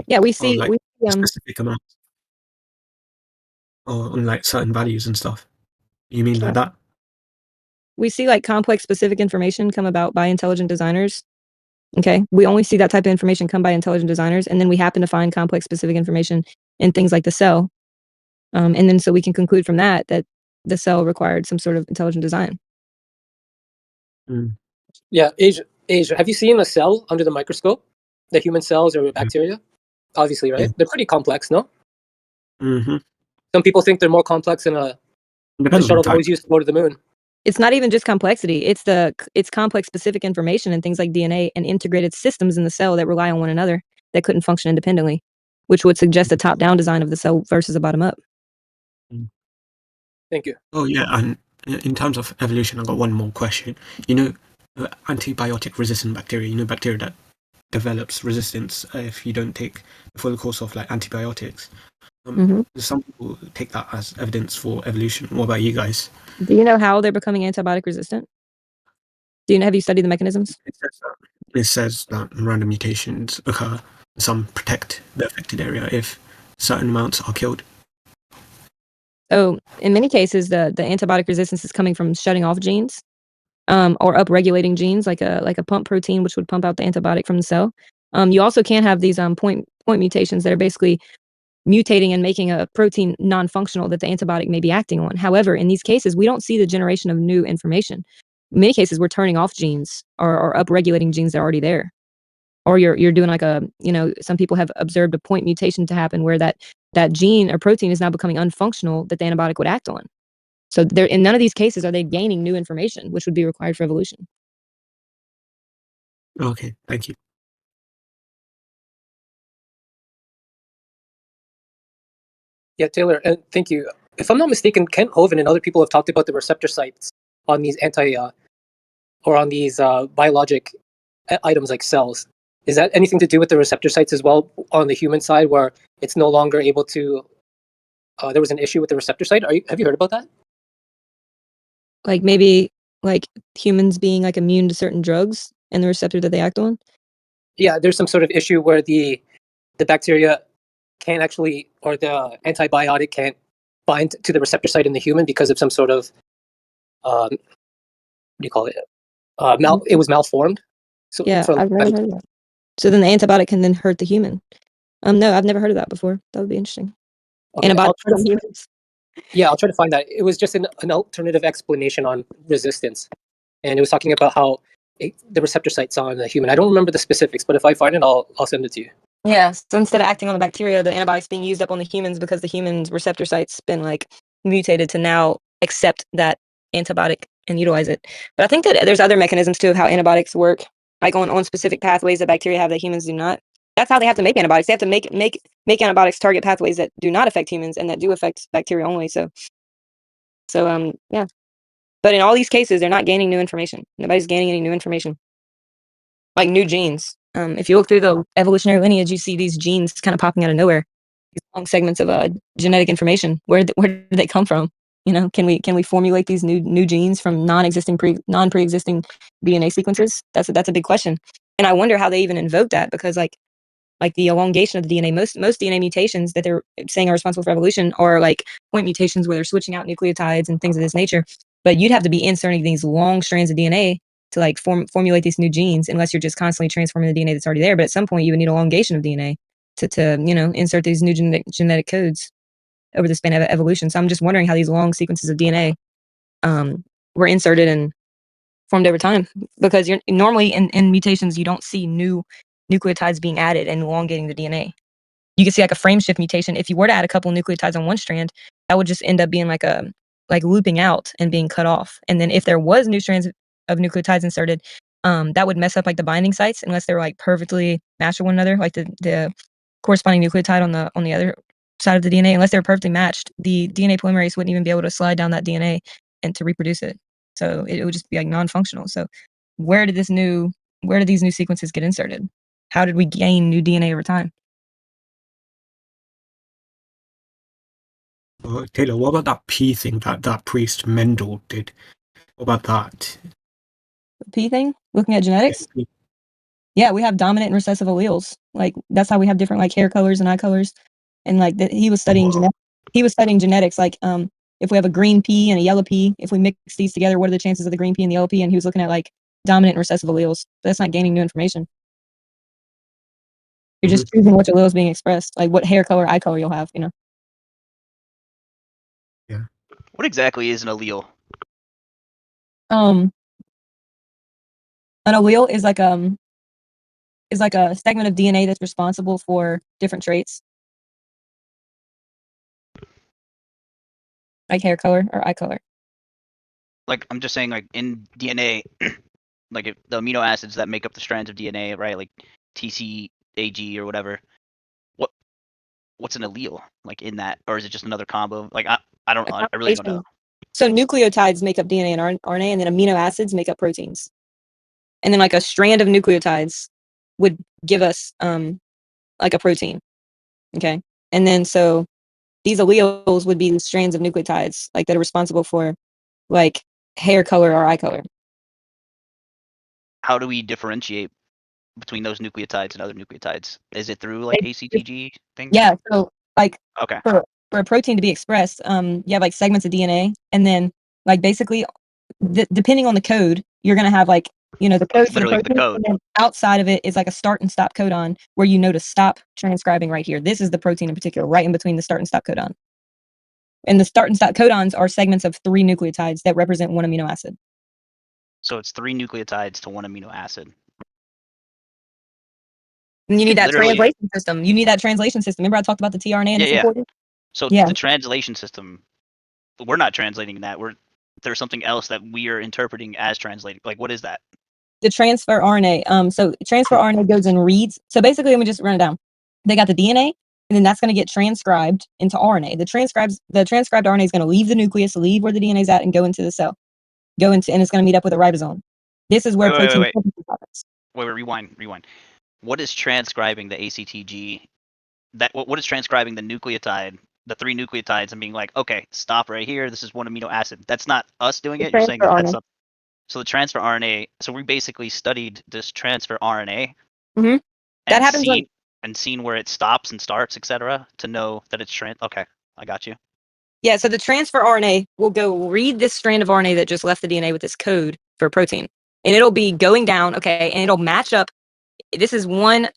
Yeah, we or see like a specific amount, or on like certain values and stuff. You mean like that? we see like complex specific information come about by intelligent designers. Okay, we only see that type of information come by intelligent designers, and then we happen to find complex specific information in things like the cell, and then so we can conclude from that that the cell required some sort of intelligent design. Mm. Yeah, Asia. Have you seen a cell under the microscope? The human cells or Yeah. bacteria? Obviously, right? Yeah. They're pretty complex, no? Mm-hmm. Some people think they're more complex than the Depends on the shuttle that type. was used to go to the moon. It's not even just complexity, it's complex specific information and things like DNA and integrated systems in the cell that rely on one another that couldn't function independently, which would suggest a top-down design of the cell versus a bottom-up. Mm. Thank you. Oh yeah, and in terms of evolution, I got one more question. You know, antibiotic resistant bacteria. You know, bacteria that develops resistance if you don't take the full course of like antibiotics. Some people take that as evidence for evolution. What about you guys? Do you know how they're becoming antibiotic resistant? Have you studied the mechanisms? It says that random mutations occur. Some protect the affected area if certain amounts are killed. Oh, in many cases, the antibiotic resistance is coming from shutting off genes, or upregulating genes like a pump protein, which would pump out the antibiotic from the cell. You also can have these point mutations that are basically mutating and making a protein non-functional that the antibiotic may be acting on. However, in these cases, we don't see the generation of new information. In many cases, we're turning off genes or upregulating genes that are already there. Or you're doing like some people have observed a point mutation to happen where that gene or protein is now becoming unfunctional that the antibiotic would act on. So there, in none of these cases are they gaining new information, which would be required for evolution. Okay, thank you. Yeah, Taylor, and thank you. If I'm not mistaken, Kent Hovind and other people have talked about the receptor sites on these or on these biologic items like cells. Is that anything to do with the receptor sites as well on the human side, where it's no longer able to? There was an issue with the receptor site. Have you heard about that? Like maybe like humans being like immune to certain drugs and the receptor that they act on. Yeah, there's some sort of issue where the bacteria can't actually, or the antibiotic can't bind to the receptor site in the human because of some sort of what do you call it? It was malformed. So Yeah, for I've never heard of that. So then the antibiotic can then hurt the human. No, I've never heard of that before. That would be interesting. okay, Antibiotics on humans. yeah, I'll try to find that. It was just an alternative explanation on resistance, and it was talking about how the receptor sites on the human. I don't remember the specifics, but if I find it, I'll send it to you. Yeah. So instead of acting on the bacteria, the antibiotic's being used up on the humans because the human's receptor site's been like mutated to now accept that antibiotic and utilize it. But I think that there's other mechanisms too of how antibiotics work, like on specific pathways that bacteria have that humans do not. That's how they have to make antibiotics. They have to make antibiotics target pathways that do not affect humans and that do affect bacteria only. So yeah. But in all these cases, they're not gaining new information. Nobody's gaining any new information, like new genes. If you look through the evolutionary lineage, you see these genes kind of popping out of nowhere. These long segments of genetic information. Where did they come from? Can we formulate these new genes from non-pre-existing DNA sequences? That's a big question, and I wonder how they even invoke that because like the elongation of the DNA. Most DNA mutations that they're saying are responsible for evolution are like point mutations where they're switching out nucleotides and things of this nature. But you'd have to be inserting these long strands of DNA to like formulate these new genes, unless you're just constantly transforming the DNA that's already there. But at some point, you would need elongation of DNA to insert these new genetic codes over the span of evolution. So I'm just wondering how these long sequences of DNA were inserted and formed over time, because you're normally in mutations you don't see new nucleotides being added and elongating the DNA. You can see like a frame shift mutation. If you were to add a couple of nucleotides on one strand, that would just end up being like looping out and being cut off. And then if there was new strands of nucleotides inserted, that would mess up like the binding sites unless they were like perfectly matched with one another, like the corresponding nucleotide on the other side of the DNA. Unless they were perfectly matched, the DNA polymerase wouldn't even be able to slide down that DNA and to reproduce it. So it would just be like non-functional. So where did these new sequences get inserted? How did we gain new DNA over time? Taylor, what about that P thing that priest Mendel did? What about that? The P thing? Looking at genetics? Yeah, we have dominant and recessive alleles. Like that's how we have different like hair colors and eye colors. And like he was studying genetics. Like if we have a green pea and a yellow pea, if we mix these together, what are the chances of the green pea and the yellow pea? And he was looking at like dominant and recessive alleles. But that's not gaining new information. You're just choosing which allele is being expressed, like what hair color, eye color you'll have. Yeah. What exactly is an allele? An allele is like a segment of DNA that's responsible for different traits, like hair color or eye color. Like, I'm just saying, like, in DNA, like, if the amino acids that make up the strands of DNA, right? Like TCAG or whatever. What's an allele? Like, in that, or is it just another combo? Like, I don't, I really don't know. So nucleotides make up DNA and RNA, and then amino acids make up proteins. And then like a strand of nucleotides would give us like a protein. Okay. And then so these alleles would be the strands of nucleotides like that are responsible for like hair color or eye color. How do we differentiate between those nucleotides and other nucleotides? Is it through like ACTG things? Yeah. So like okay. For a protein to be expressed, you have like segments of DNA, and then like basically depending on the code, you're gonna have like the code for the protein, the code. and then outside of it is like a start and stop codon where you know to stop transcribing right here. This is the protein in particular, right in between the start and stop codon. And the start and stop codons are segments of 3 nucleotides that represent 1 amino acid. So it's 3 nucleotides to 1 amino acid. And you need that translation system. You need that translation system. Remember I talked about the tRNA and it's important? So the translation system, we're not translating that. There's something else that we are interpreting as translating. Like, what is that? The transfer RNA. So transfer RNA goes and reads. So basically, let me just run it down. They got the DNA, and then that's going to get transcribed into RNA. The transcribed RNA is going to leave the nucleus, leave where the DNA is at, and go into the cell. And it's going to meet up with a ribosome. This is where protein happens. Wait, rewind. What is transcribing the ACTG? What is transcribing the nucleotide, the 3 nucleotides, and being like, okay, stop right here. This is 1 amino acid. That's not us doing it. You're saying that's up. So the transfer RNA. So we basically studied this transfer RNA. Mm-hmm. That happens. Seen where it stops and starts, etc., to know that it's Okay, I got you. Yeah. So the transfer RNA will go read this strand of RNA that just left the DNA with this code for protein, and it'll be going down. Okay, and it'll match up. This is one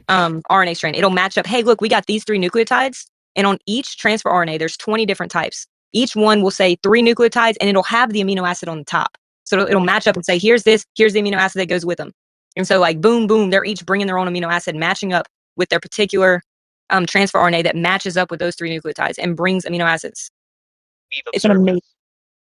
RNA strand. It'll match up. Hey, look, we got these 3 nucleotides, and on each transfer RNA, there's 20 different types. Each one will say 3 nucleotides, and it'll have the amino acid on the top. So it'll match up and say, here's the amino acid that goes with them. And so like, boom, boom, they're each bringing their own amino acid, matching up with their particular transfer RNA that matches up with those 3 nucleotides and brings amino acids. It's amazing.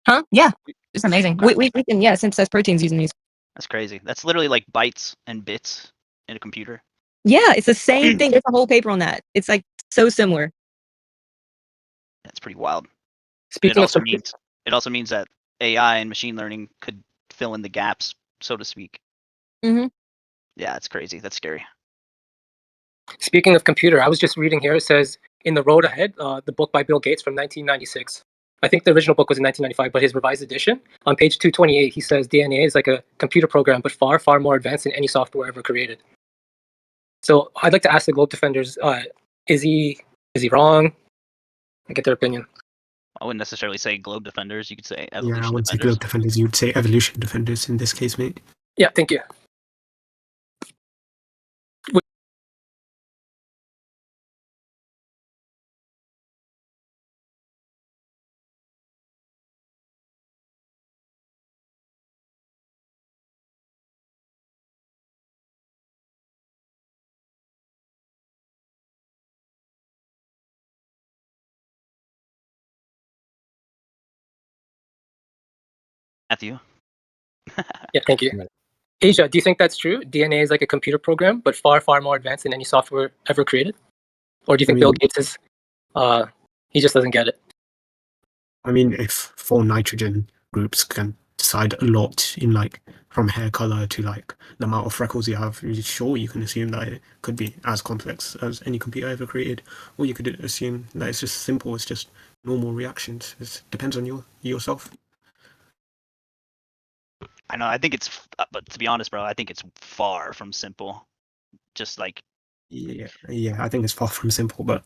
Huh? Yeah. It's amazing. We can, synthesize proteins using these. That's crazy. That's literally like bytes and bits in a computer. Yeah, it's the same thing. There's a whole paper on that. It's like so similar. That's pretty wild. It also means that AI and machine learning could fill in the gaps, so to speak. Mm-hmm. Yeah, it's crazy. That's scary. Speaking of computer, I was just reading here. It says, In the Road Ahead, the book by Bill Gates from 1996. I think the original book was in 1995, but his revised edition, on page 228, he says DNA is like a computer program, but far, far more advanced than any software ever created. So I'd like to ask the Globe Defenders, is he wrong? I get their opinion. I wouldn't necessarily say Globe Defenders. You could say evolution defenders. I wouldn't say Globe Defenders. You would say evolution defenders in this case, mate. Yeah, thank you. Matthew? Yeah, thank you. Asia, do you think that's true? DNA is like a computer program, but far, far more advanced than any software ever created? Or do you think Bill Gates is, he just doesn't get it? I mean, if 4 nitrogen groups can decide a lot in like from hair color to like the amount of freckles you have, sure, you can assume that it could be as complex as any computer ever created, or you could assume that it's just simple. It's just normal reactions. It depends on yourself. I know. I think but to be honest, bro, I think it's far from simple. Just like Yeah, I think it's far from simple, but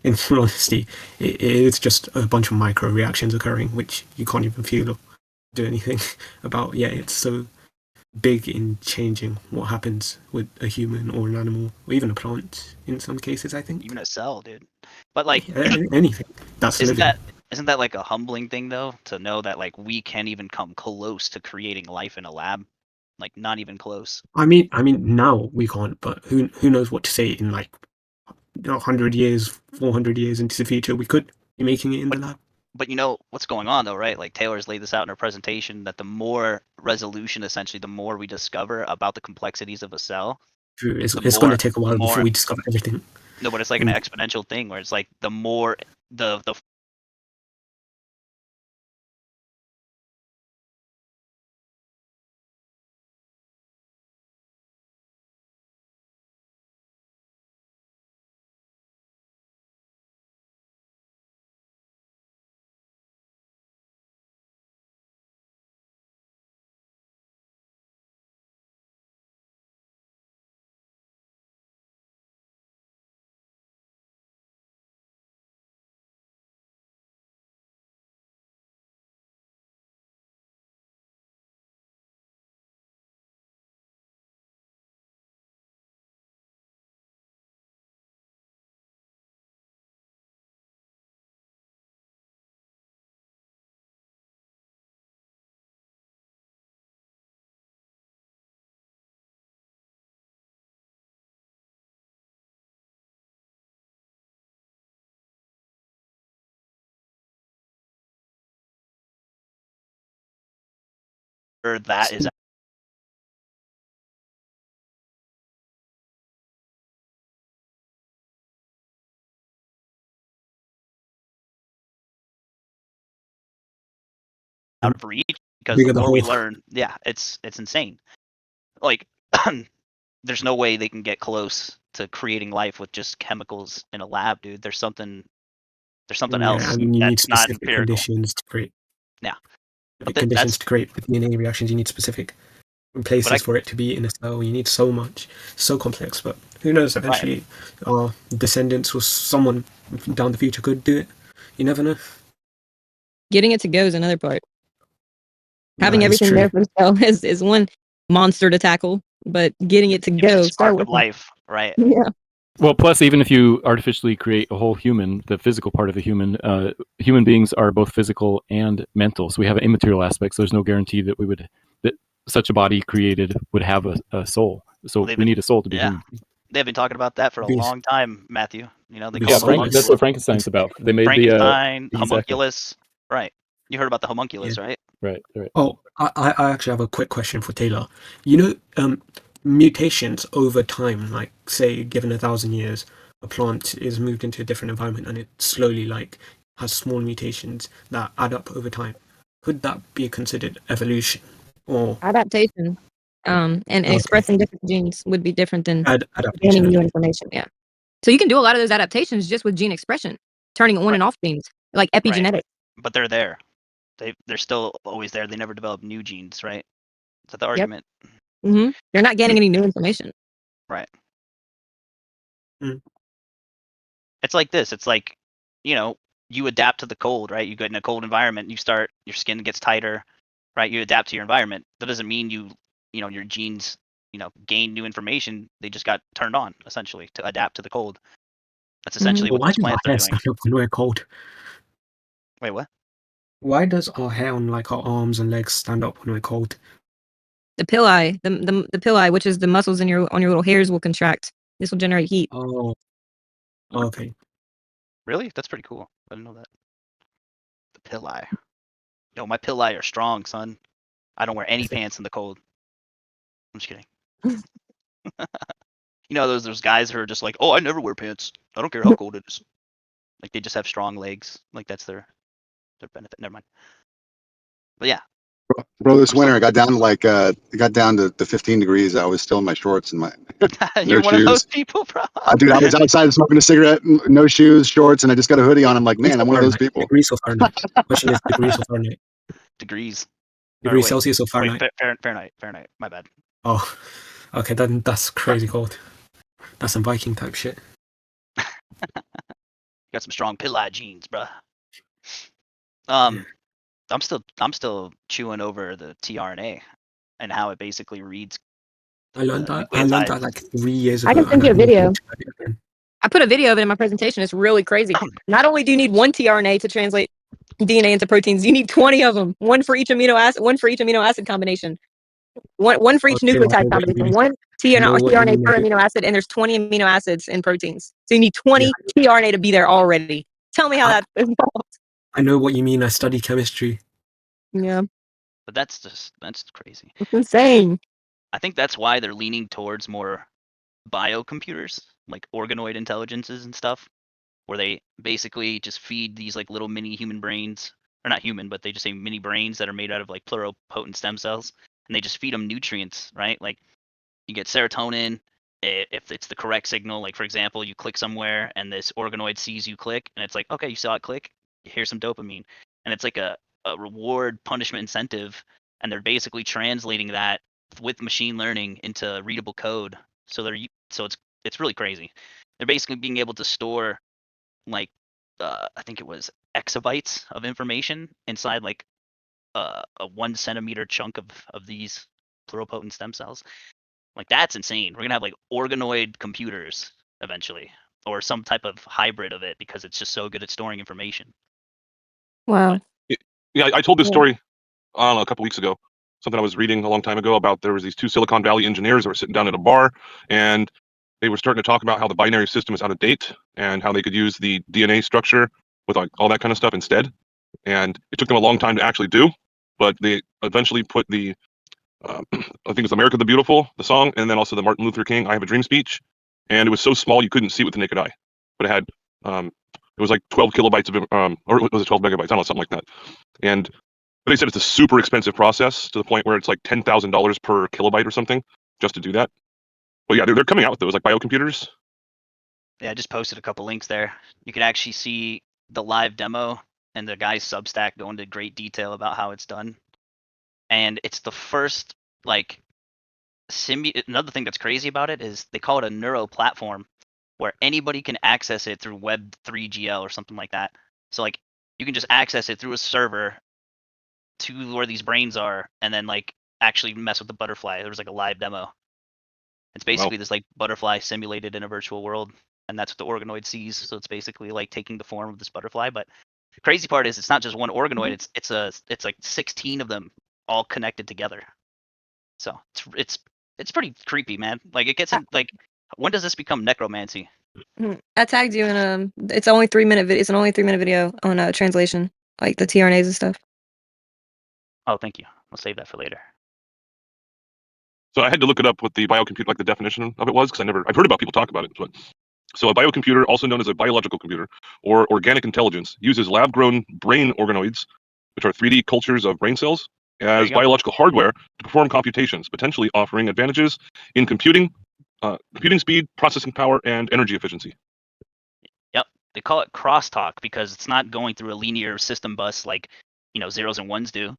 in full honesty, it's just a bunch of micro reactions occurring, which you can't even feel or do anything about. Yeah, it's so big in changing what happens with a human or an animal, or even a plant in some cases, I think. even a cell, dude. But like, Anything that's isn't living. that like a humbling thing though, to know that like we can't even come close to creating life in a lab, like not even close. I mean, now we can't, but who knows what to say in like 100 years, 400 years into the future, we could be making it in the lab. But you know what's going on though, right? Like Taylor's laid this out in her presentation, that the more resolution, essentially, the more we discover about the complexities of a cell. True, it's the going to more- take a while the more- before we discover everything. No, but it's like an exponential thing where it's like the more the that is out of reach, because Bigger the the more we hole. learn, yeah, it's insane. Like there's no way they can get close to creating life with just chemicals in a lab, dude. There's something else and you need that's not specific empirical. conditions to create. Yeah. Specific But conditions that's to create the DNA reactions. You need specific places for it to be in a cell. You need so much, so complex. But who knows? Eventually, our descendants or someone down the future could do it. You never know. Getting it to go is another part. Having That is everything true. there for the cell is one monster to tackle, but getting it to gives go, a spark start of with life, right? Yeah. Well, plus, even if you artificially create a whole human, the physical part of the human beings are both physical and mental. So we have an immaterial aspect. So there's no guarantee that that such a body created would have a soul. So we need a soul to be human. They've been talking about that for a Beast. long time, Matthew. You know, they Beast. call Yeah, it That's what Frankenstein's about. They made Frankenstein, the homunculus. Right. You heard about the homunculus, right? Right. Oh, I actually have a quick question for Taylor. You know, mutations over time, like say, given 1,000 years, a plant is moved into a different environment and it slowly like has small mutations that add up over time. Could that be considered evolution or adaptation. And Okay. expressing different genes would be different than gaining adaptation? new information. Yeah. So you can do a lot of those adaptations just with gene expression, turning on and off genes, like epigenetics. But they're there. They're still always there. They never develop new genes, right? Is that the argument? Mm-hmm. They're not gaining any new information. Right. Mm. It's like this. It's like, you know, you adapt to the cold, right? You get in a cold environment, your skin gets tighter, right? You adapt to your environment. That doesn't mean your genes, gain new information. They just got turned on, essentially, to adapt to the cold. That's essentially But what why those does our plants are hair doing. stand up when we're cold? Wait, what? Why does our hair on like our arms and legs stand up when we're cold? The pili, the pili, which is the muscles on your little hairs, will contract. This will generate heat. Oh, okay. Really? That's pretty cool. I didn't know that. The pili. Yo, my pili are strong, son. I don't wear any pants in the cold. I'm just kidding. Those guys who are just like, oh, I never wear pants. I don't care how cold it is. Like they just have strong legs. Like that's their benefit. Never mind. But yeah. Bro, this winter I got down to 15 degrees. I was still in my shorts and my You're no one of those shoes. people, bro. Dude, I was outside smoking a cigarette, no shoes, shorts, and I just got a hoodie on. I'm like, man, I'm one of those people. Degrees of Fahrenheit. Question is degrees of Fahrenheit. Degrees. Degrees wait, Celsius or wait, Fahrenheit? Fahrenheit. My bad. Oh, okay, then that's crazy cold. That's some Viking type shit. Got some strong pillai genes, bruh. Yeah. I'm still chewing over the tRNA and how it basically reads I learned the that. I learned nucleotide. that like 3 years I ago, can send and I you a never video. talked about it again. I put a video of it in my presentation. It's really crazy. Not only do you need one tRNA to translate DNA into proteins, you need 20 of them. One for each amino acid combination. One for each Okay, I know nucleotide what you combination. mean. One I know what you tRNA mean. per I do. amino acid, and there's 20 amino acids in proteins. So you need Yeah. 20 tRNA to be there already. Tell me how that's involved. I know what you mean. I study chemistry. Yeah, But that's crazy. it's insane. I think that's why they're leaning towards more biocomputers, like organoid intelligences and stuff, where they basically just feed these like little mini human brains, or not human, but they just say mini brains that are made out of like pluripotent stem cells, and they just feed them nutrients, right? Like you get serotonin if it's the correct signal. Like for example, you click somewhere and this organoid sees you click, and it's like, okay, you saw it click, here's some dopamine, and it's like a reward punishment incentive, and they're basically translating that with machine learning into readable code. So it's really crazy. They're basically being able to store like I think it was exabytes of information inside like a 1 centimeter chunk of these pluripotent stem cells. Like that's insane. We're gonna have like organoid computers eventually, or some type of hybrid of it because it's just so good at storing information. Wow. Yeah, I told this Yeah. story, I don't know, a couple weeks ago. Something I was reading a long time ago about there was these two Silicon Valley engineers that were sitting down at a bar, and they were starting to talk about how the binary system is out of date and how they could use the DNA structure with like all that kind of stuff instead. And it took them a long time to actually do, but they eventually put the I think it's America the Beautiful, the song, and then also the Martin Luther King I Have a Dream speech. And it was so small you couldn't see it with the naked eye, but it had it was like 12 kilobytes of or was it 12 megabytes? I don't know, something like that. And but they said it's a super expensive process to the point where it's like $10,000 per kilobyte or something just to do that. But yeah, they're coming out with those like biocomputers. Yeah, I just posted a couple links there. You can actually see the live demo and the guy's Substack go into great detail about how it's done. And it's the first like another thing that's crazy about it is they call it a neuro platform where anybody can access it through Web 3GL or something like that. So like you can just access it through a server to where these brains are, and then like actually mess with the butterfly. There was like a live demo. It's basically this like butterfly simulated in a virtual world, and that's what the organoid sees. So it's basically like taking the form of this butterfly. But the crazy part is it's not just one organoid. It's like 16 of them all connected together. So it's pretty creepy, man. Like it gets in, like when does this become necromancy? I tagged you in it's only 3 minute it's an only 3 minute video on translation, like the tRNAs and stuff. Oh, thank you. I'll save that for later. So I had to look it up what the biocomputer, like the definition of it was, because I've heard about people talk about it. But so a biocomputer, also known as a biological computer or organic intelligence, uses lab-grown brain organoids, which are 3D cultures of brain cells, as biological hardware to perform computations, potentially offering advantages in computing speed, processing power, and energy efficiency. Yep, they call it crosstalk because it's not going through a linear system bus like zeros and ones do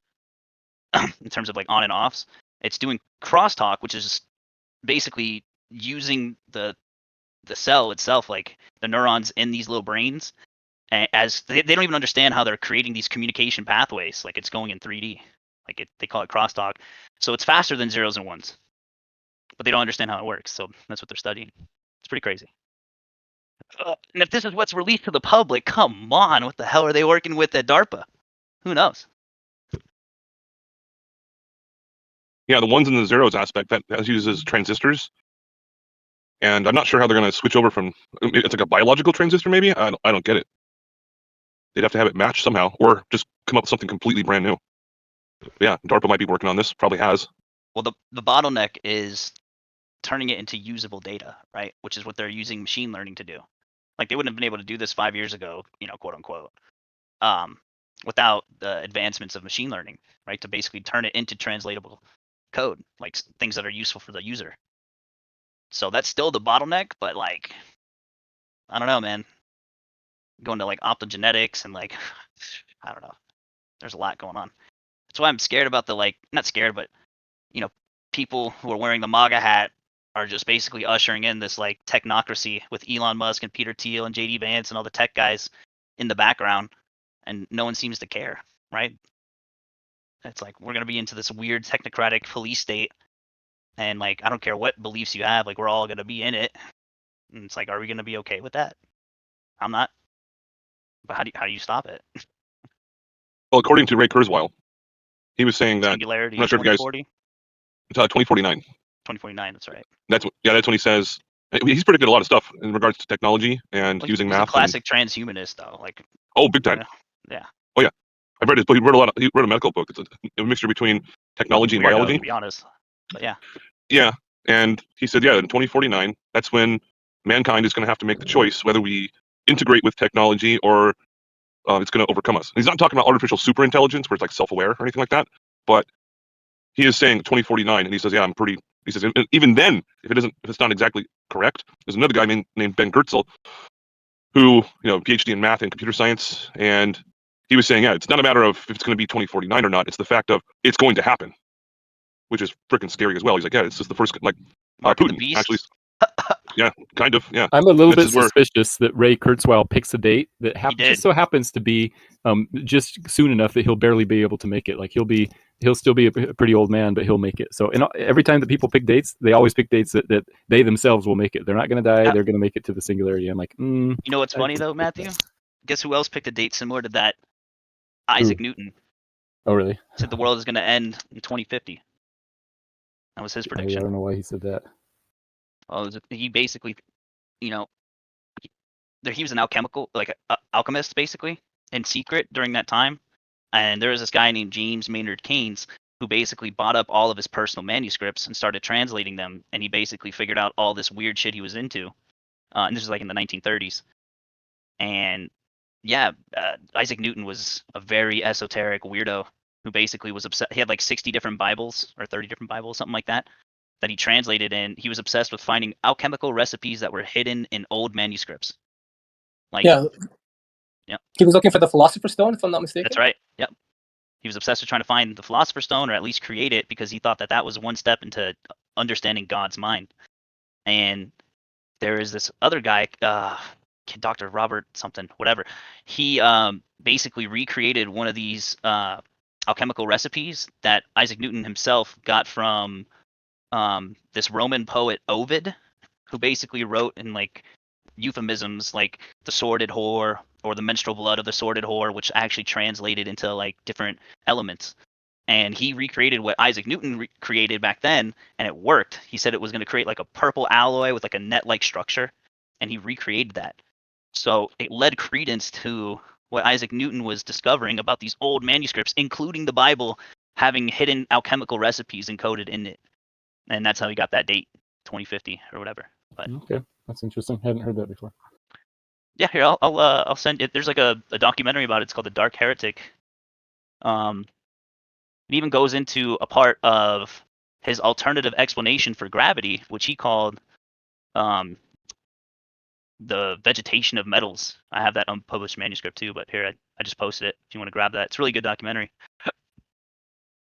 in terms of like on and offs. It's doing crosstalk, which is basically using the cell itself, like the neurons in these little brains, as they don't even understand how they're creating these communication pathways. Like it's going in 3D. Like they call it crosstalk. So it's faster than zeros and ones, but they don't understand how it works. So that's what they're studying. It's pretty crazy. And if this is what's released to the public, come on, what the hell are they working with at DARPA? Who knows? Yeah, the ones and the zeros aspect that uses transistors, and I'm not sure how they're going to switch over from. It's like a biological transistor, maybe. I don't get it. They'd have to have it match somehow, or just come up with something completely brand new. But yeah, DARPA might be working on this. Probably has. Well, the bottleneck is turning it into usable data, right? Which is what they're using machine learning to do. Like they wouldn't have been able to do this 5 years ago, quote unquote, without the advancements of machine learning, right? To basically turn it into translatable code, like things that are useful for the user. So that's still the bottleneck, but like, I don't know, man. Going to like optogenetics and like, I don't know. There's a lot going on. That's why I'm scared about the not scared, but people who are wearing the MAGA hat are just basically ushering in this technocracy with Elon Musk and Peter Thiel and JD Vance and all the tech guys in the background, and no one seems to care, right? It's like we're gonna be into this weird technocratic police state, and I don't care what beliefs you have, we're all gonna be in it. And it's are we gonna be okay with that? I'm not. But how do you stop it? Well, according to Ray Kurzweil, he was saying that Singularity. I'm not sure if you guys. 2040? 2049. 2049. That's right. That's when he says he's predicted a lot of stuff in regards to technology and Well, using he's math. a classic transhumanist, though. Oh, big time. Yeah. Oh yeah, I've read his book. He wrote He wrote a medical book. It's a mixture between technology and Weirdo, biology. to be honest. But yeah. Yeah, and he said, in 2049, that's when mankind is going to have to make the choice whether we integrate with technology or it's going to overcome us. And he's not talking about artificial superintelligence where it's self-aware or anything like that, but he is saying 2049, and he says, he says, even then, if it's not exactly correct, there's another guy named Ben Goertzel, who, PhD in math and computer science, and he was saying, it's not a matter of if it's going to be 2049 or not, it's the fact of it's going to happen, which is freaking scary as well. He's like, it's just the first, Mark of the Putin, beast. actually. Yeah, kind of, yeah. I'm a little This bit is where- suspicious that Ray Kurzweil picks a date that did. just so happens to be just soon enough that he'll barely be able to make it. He'll still be a pretty old man, but he'll make it. So every time that people pick dates, they always pick dates that they themselves will make it. They're not going to die. They're going to make it to the singularity. I'm like, You know what's funny though, Matthew? Guess who else picked a date similar to that? Isaac Newton. Oh, really? Said the world is going to end in 2050. That was his I prediction. don't know why he said that. Well, he basically, he was an alchemist basically in secret during that time, and there was this guy named James Maynard Keynes who basically bought up all of his personal manuscripts and started translating them, and he basically figured out all this weird shit he was into, and this was in the 1930s, and Isaac Newton was a very esoteric weirdo who basically was obsessed. He had 60 different Bibles or 30 different Bibles, something like that he translated, and he was obsessed with finding alchemical recipes that were hidden in old manuscripts. Yeah. He was looking for the Philosopher's Stone, if I'm not mistaken. That's right. Yep. He was obsessed with trying to find the Philosopher's Stone, or at least create it, because he thought that was one step into understanding God's mind. And there is this other guy, Dr. Robert something, whatever. He basically recreated one of these alchemical recipes that Isaac Newton himself got from this Roman poet Ovid, who basically wrote in euphemisms like the sordid whore or the menstrual blood of the sordid whore, which actually translated into different elements. And he recreated what Isaac Newton created back then, and it worked. He said it was going to create a purple alloy with a net-like structure, and he recreated that. So it led credence to what Isaac Newton was discovering about these old manuscripts, including the Bible, having hidden alchemical recipes encoded in it. And that's how he got that date, 2050 or whatever. But Okay, that's interesting. I hadn't heard that before. yeah, here I'll send it. There's a documentary about it. It's called The Dark Heretic. It even goes into a part of his alternative explanation for gravity, which he called the vegetation of metals. I have that unpublished manuscript too, but here I just posted it if you want to grab that. It's a really good documentary.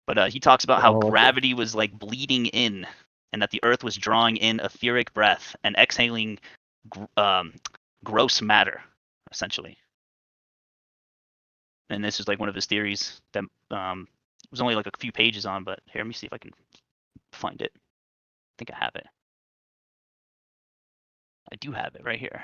But he talks about how gravity was bleeding in, and that the Earth was drawing in etheric breath and exhaling gross matter, essentially. And this is one of his theories that was only a few pages on, but here, let me see if I can find it. I think I have it. I do have it right here.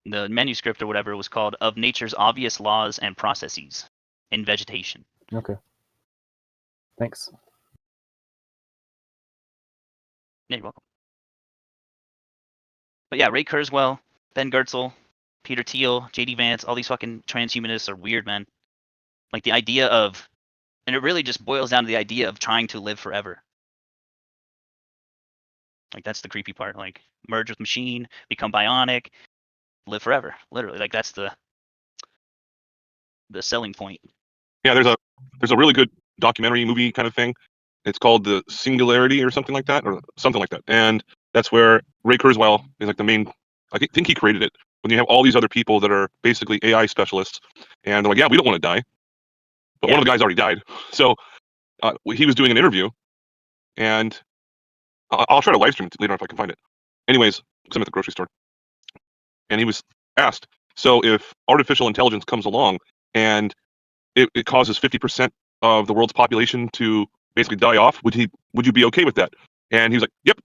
The manuscript or whatever was called Of Nature's Obvious Laws and Processes in Vegetation. Okay. Thanks. Yeah, you're welcome. But yeah, Ray Kurzweil, Ben Goertzel, Peter Thiel, JD Vance, all these fucking transhumanists are weird, man. The idea of, and it really just boils down to the idea of trying to live forever. That's the creepy part. Merge with machine, become bionic, live forever. Literally, that's the selling point. Yeah, there's a really good documentary movie kind of thing. It's called The Singularity or something like that, and that's where Ray Kurzweil is the main I think he created it. When you have all these other people that are basically AI specialists, and they're like, yeah, we don't want to die, but one of the guys already died. So he was doing an interview, and I'll try to live stream it later if I can find it. Anyways, because I'm at the grocery store, and he was asked, so if artificial intelligence comes along and it causes 50% of the world's population to basically die off, would you be okay with that? And he was like, yep.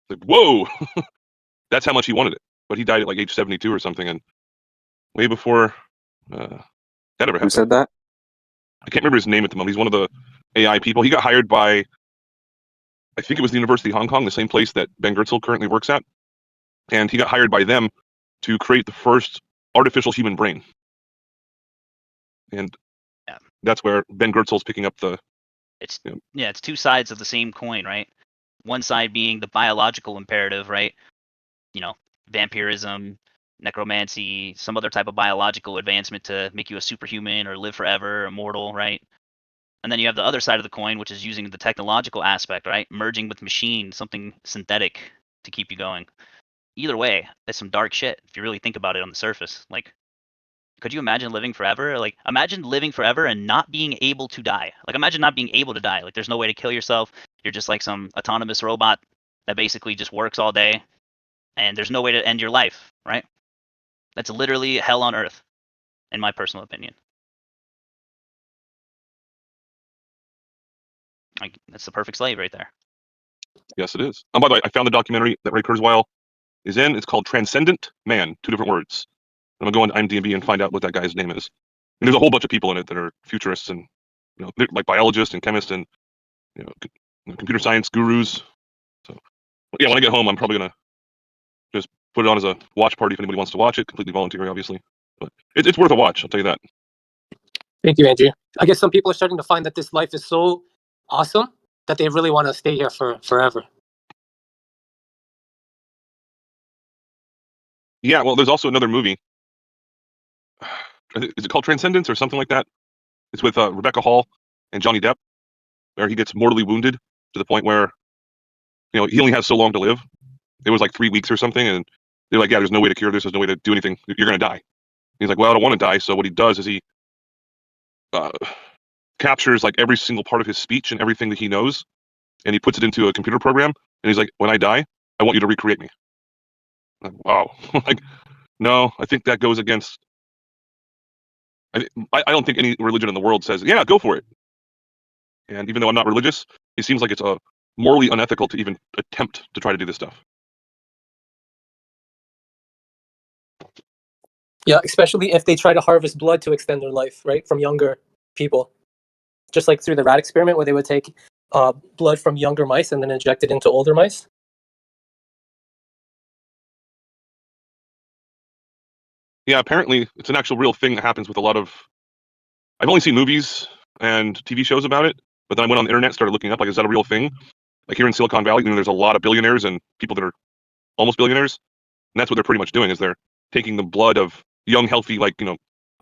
Like, whoa, that's how much he wanted it. But he died at like age 72 or something, and way before that ever happened. Who said that? I can't remember his name at the moment. He's one of the AI people. He got hired by, I think it was the University of Hong Kong, the same place that Ben Goertzel currently works at. And he got hired by them to create the first artificial human brain. And that's where Ben Goertzel's picking up the... It's it's two sides of the same coin, right? One side being the biological imperative, right? You know, vampirism, necromancy, some other type of biological advancement to make you a superhuman or live forever, immortal, right? And then you have the other side of the coin, which is using the technological aspect, right? Merging with machine, something synthetic to keep you going. Either way, that's some dark shit if you really think about it on the surface. Like, could you imagine living forever? Like, imagine living forever and not being able to die. Like, imagine not being able to die. Like, there's no way to kill yourself. You're just like some autonomous robot that basically just works all day, and there's no way to end your life, right? That's literally hell on earth, in my personal opinion. Like, that's the perfect slave right there. Yes, it is. By the way, I found the documentary that Ray Kurzweil is in. It's called Transcendent Man, 2 different words. I'm going to go on IMDb and find out what that guy's name is. And there's a whole bunch of people in it that are futurists and, you know, like biologists and chemists and, you know, computer science gurus. So, yeah, when I get home, I'm probably gonna just put it on as a watch party if anybody wants to watch it. Completely voluntary, obviously, but it's worth a watch. I'll tell you that. Thank you, Andrew. I guess some people are starting to find that this life is so awesome that they really want to stay here for forever. Yeah, well, there's also another movie. Is it called Transcendence or something like that? It's with Rebecca Hall and Johnny Depp, where he gets mortally wounded to the point where, you know, he only has so long to live. It was like 3 weeks or something, and they're like, yeah, there's no way to cure this. There's no way to do anything. You're gonna die. He's like, well, I don't want to die. So what he does is he captures like every single part of his speech and everything that he knows, and he puts it into a computer program. And he's like, when I die, I want you to recreate me. I'm like, wow. Like, no, I think that goes against. I don't think any religion in the world says, yeah, go for it. And even though I'm not religious, it seems like it's morally unethical to even attempt to try to do this stuff. Yeah, especially if they try to harvest blood to extend their life, right, from younger people. Just like through the rat experiment where they would take blood from younger mice and then inject it into older mice. Yeah, apparently it's an actual real thing that happens with a lot of. I've only seen movies and TV shows about it, but then I went on the internet, started looking up, like, is that a real thing? Like here in Silicon Valley, you know, there's a lot of billionaires and people that are almost billionaires, and that's what they're pretty much doing, is they're taking the blood of young, healthy, like, you know,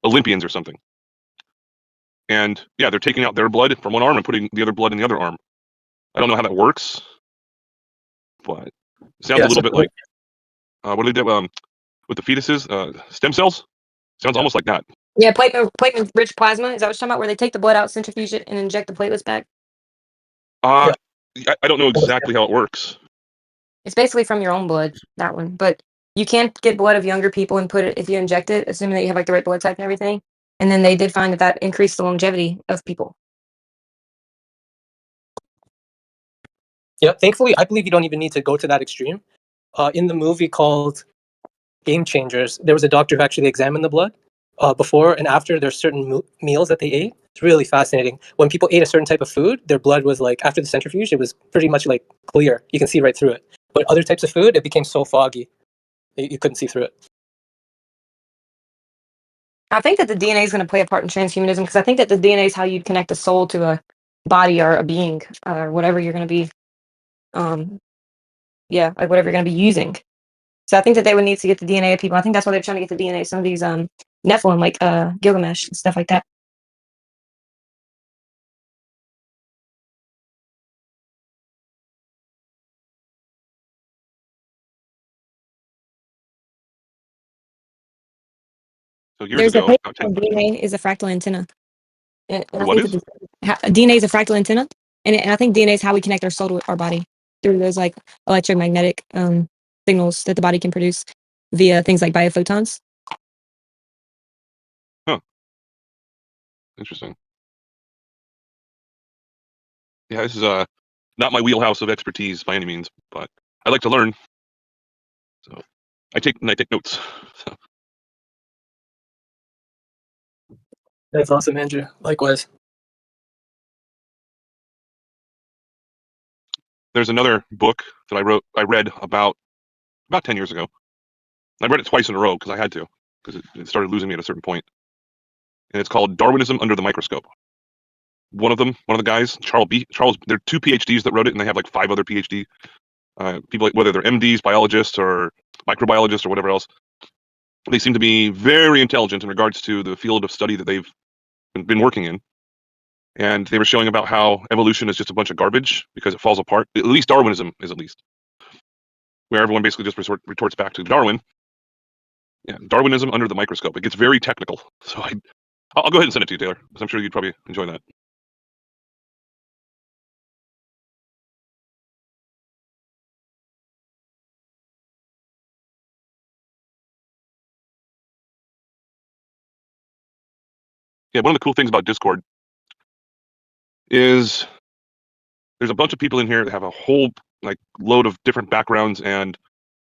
Olympians or something. And yeah, they're taking out their blood from one arm and putting the other blood in the other arm. I don't know how that works, but it sounds a little bit like what do they do with the fetuses? Stem cells? Sounds almost like that. Yeah, platelet-rich plasma. Is that what you're talking about? Where they take the blood out, centrifuge it, and inject the platelets back? I don't know exactly how it works. It's basically from your own blood, that one. But you can't get blood of younger people and put it, if you inject it, assuming that you have like the right blood type and everything. And then they did find that increased the longevity of people. Yeah, thankfully, I believe you don't even need to go to that extreme. In the movie called Game Changers, there was a doctor who actually examined the blood before and after there's certain meals that they ate. It's really fascinating. When people ate a certain type of food, their blood was like, after the centrifuge, it was pretty much like clear. You can see right through it. But other types of food, it became so foggy, you couldn't see through it. I think that the DNA is going to play a part in transhumanism because I think that the DNA is how you connect a soul to a body or a being or whatever you're going to be, like whatever you're going to be using. So I think that they would need to get the DNA of people. I think that's why they're trying to get the DNA of some of these Nephilim, like Gilgamesh and stuff like that. So years There's a ago, paper about on 10, DNA is a fractal antenna. And I what think is? that DNA is a fractal antenna, and I think DNA is how we connect our soul to our body through those like electromagnetic signals that the body can produce via things like biophotons. Interesting. Yeah, this is not my wheelhouse of expertise by any means, but I like to learn. So I take notes. So, That's awesome, Andrew. Likewise. there's another book that I read about 10 years ago. I read it twice in a row because I had to, because it started losing me at a certain point. And it's called Darwinism Under the Microscope. One of the guys, Charles, there are 2 PhDs that wrote it, and they have like 5 other PhD people, like, whether they're MDs, biologists, or microbiologists, or whatever else. They seem to be very intelligent in regards to the field of study that they've been working in. And they were showing about how evolution is just a bunch of garbage because it falls apart. At least Darwinism is, at least, where everyone basically just retorts back to Darwin. Yeah, Darwinism under the microscope. It gets very technical. So I'll go ahead and send it to you, Taylor, because I'm sure you'd probably enjoy that. Yeah, one of the cool things about Discord is there's a bunch of people in here that have a whole like load of different backgrounds, and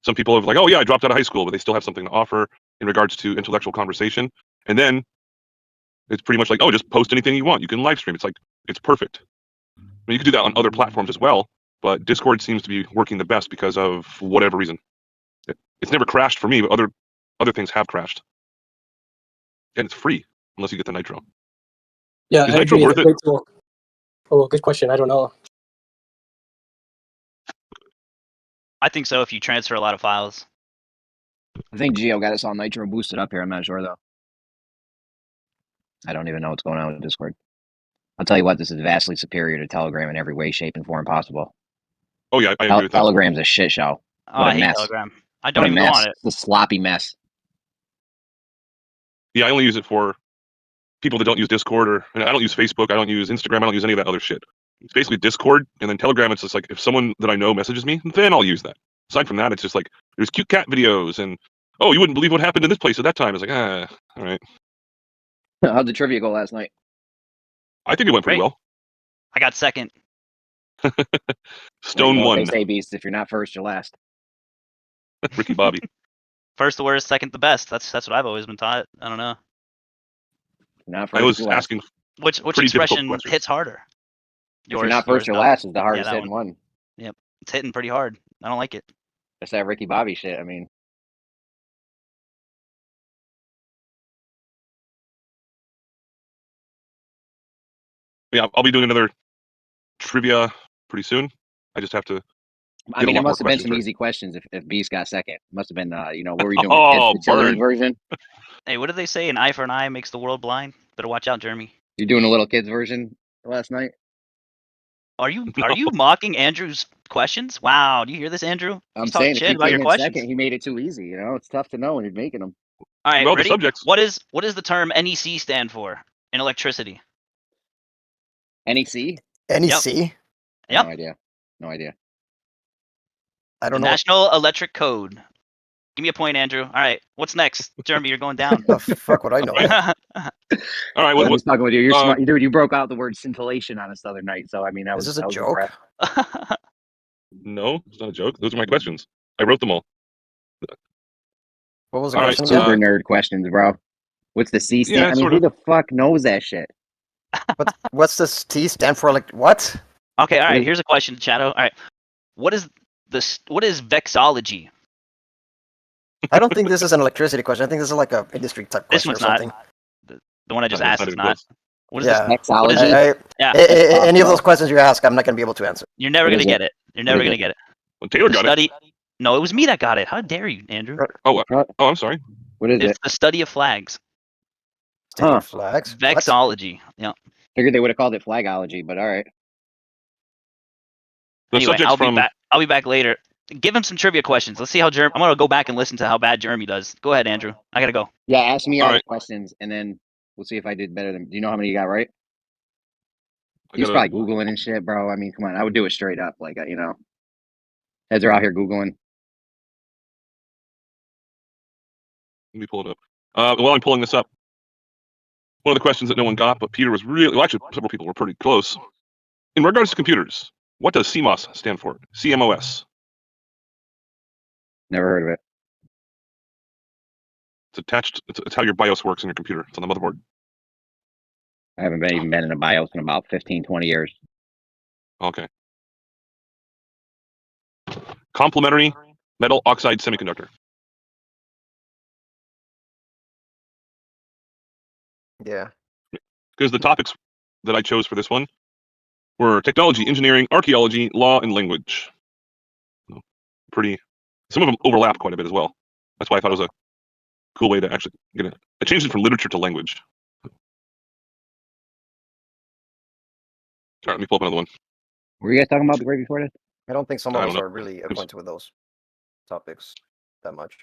some people have like, oh yeah, I dropped out of high school, but they still have something to offer in regards to intellectual conversation. And then it's pretty much like, oh, just post anything you want. You can live stream. It's like, it's perfect. I mean, you can do that on other platforms as well, but Discord seems to be working the best because of whatever reason. It's never crashed for me, but other things have crashed. And it's free unless you get the Nitro. Yeah, Is I Nitro agree. worth It's a it? great tool. Oh, good question. I don't know. I think so if you transfer a lot of files. I think Geo got us all Nitro boosted up here. I'm not sure though. I don't even know what's going on with Discord. I'll tell you what, this is vastly superior to Telegram in every way, shape, and form possible. Oh yeah, I agree with that. Telegram's a shit show. Oh, What a I hate mess. Telegram. I What don't a even go mess. on it. It's a sloppy mess. Yeah, I only use it for people that don't use Discord, or and I don't use Facebook, I don't use Instagram, I don't use any of that other shit. It's basically Discord, and then Telegram. It's just like if someone that I know messages me, then I'll use that. Aside from that, it's just like there's cute cat videos, and oh, you wouldn't believe what happened in this place at that time. It's like, all right. How'd the trivia go last night? I think it went pretty Great. well. I got second. Stone They one, say, Beast, if you're not first, you're last. Ricky Bobby. First the worst, second the best. That's what I've always been taught. I don't know. Not first, I was you're last. asking Which pretty difficult expression questions. hits harder? If you're not first, you're last is the hardest that hitting one. It's hitting pretty hard. I don't like it. That's that Ricky Bobby shit. I mean, Yeah, I'll be doing another trivia pretty soon. I just have to. I mean, a it lot must have more been some questions easy questions if Beast got second. It must have been, what were you doing? Oh, the children's burn. version? Hey, what did they say? An eye for an eye makes the world blind. Better watch out, Jeremy. You're doing a little kids version last night? Are you mocking Andrew's questions? Wow, do you hear this, Andrew? I'm He's talking saying if shit he about your came in questions. second, he made it too easy. It's tough to know when he's making them. All right, Well, the ready? subjects. What does the term NEC stand for in electricity? NEC? NEC? Yep. No idea. I The don't know. National Electric Code. Give me a point, Andrew. All right, what's next? Jeremy, you're going down. The fuck would I know? All right, I'm what, just talking with you. You're smart. Dude, you broke out the word scintillation on us the other night. So, I mean, Is this a joke? impressed. no, it's not a joke. Those are my questions. I wrote them all. What was the All right, question Super again? nerd questions, bro. What's the C stand? Yeah, I mean, sort who of. the fuck knows that shit? What's this T stand for? Like what? Okay, all What right. is- Here's a question, Chato. All right, what is vexology? I don't think this is an electricity question. I think this is like a industry type This question or one's not. something. The one I just It's asked not is even not. close. What is Yeah. this? Vexology? What is it? Yeah, Any of those questions you ask, I'm not gonna be able to answer. you're never What gonna is get it? it. You're never is gonna it? get it. Well, Taylor The got it. study. No, it was me that got it. How dare you, Andrew? Oh, What? I'm sorry. What is It's it? the study of flags. State Huh. flags. What? Vexology. Yeah. Figured they would have called it flagology, but all right. The Anyway, subject's from. I'll be back later. Give him some trivia questions. Let's see how I'm gonna go back and listen to how bad Jeremy does. Go ahead, Andrew. I gotta go. Yeah, ask me All all the right. questions, and then we'll see if I did better than. Do you know how many you got right? I He's gotta, probably googling and shit, bro. I mean, come on, I would do it straight up, like you know, heads are out here googling. let me pull it up. While I'm pulling this up, one of the questions that no one got, but Peter was really, well, actually, several people were pretty close. In regards to computers, what does CMOS stand for? CMOS. Never heard of it. It's attached. It's how your BIOS works in your computer. It's on the motherboard. I haven't even been in a BIOS in about 15, 20 years. Okay. Complementary metal oxide semiconductor. Yeah. Because the topics that I chose for this one were technology, engineering, archaeology, law, and language. Pretty. Some of them overlap quite a bit as well. That's why I thought it was a cool way to actually get it. I changed it from literature to language. All right, let me pull up another one. Were you guys talking about right before this? I don't think some I of don't us know. are really acquainted with those topics that much.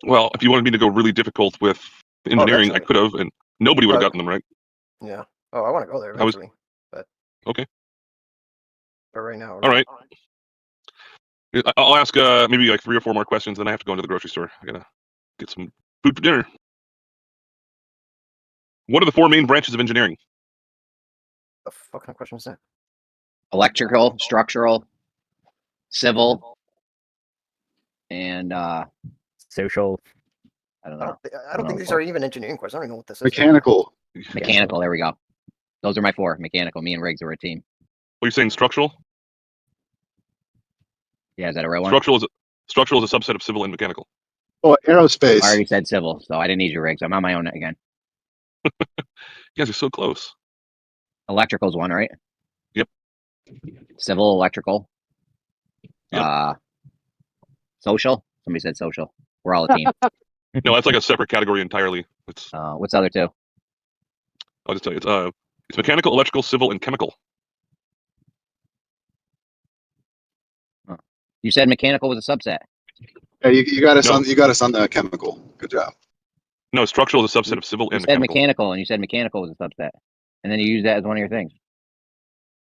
Well, if you wanted me to go really difficult with engineering, I definitely. could have, and nobody would have gotten them right. Yeah. Oh, I want to go there I was- eventually. Okay. But right now. All right. I'll ask maybe like 3 or 4 more questions, then I have to go into the grocery store. I gotta get some food for dinner. What are the 4 main branches of engineering? The fuck kind of question is that? Electrical, structural, civil, and Social. I don't I know. don't think these are even engineering questions. I don't even know what this is. Mechanical. Mechanical. There we go. Those are my 4. Mechanical. Me and Riggs are a team. What are you saying? Structural? Yeah, is that a real one? Structural is a subset of civil and mechanical. Oh, aerospace. I already said civil, so I didn't need you, Riggs. I'm on my own again. You guys are so close. Electrical's one, right? Yep. Civil, electrical. Yep. Social. Somebody said social. We're all a team. No, that's like a separate category entirely. It's What's the other 2? I'll just tell you. It's mechanical, electrical, civil, and chemical. You said mechanical was a subset. Yeah, you got us No. on. You got us on the chemical. Good job. No, structural is a subset of civil You and said mechanical. mechanical, and you said mechanical was a subset, and then you used that as one of your things.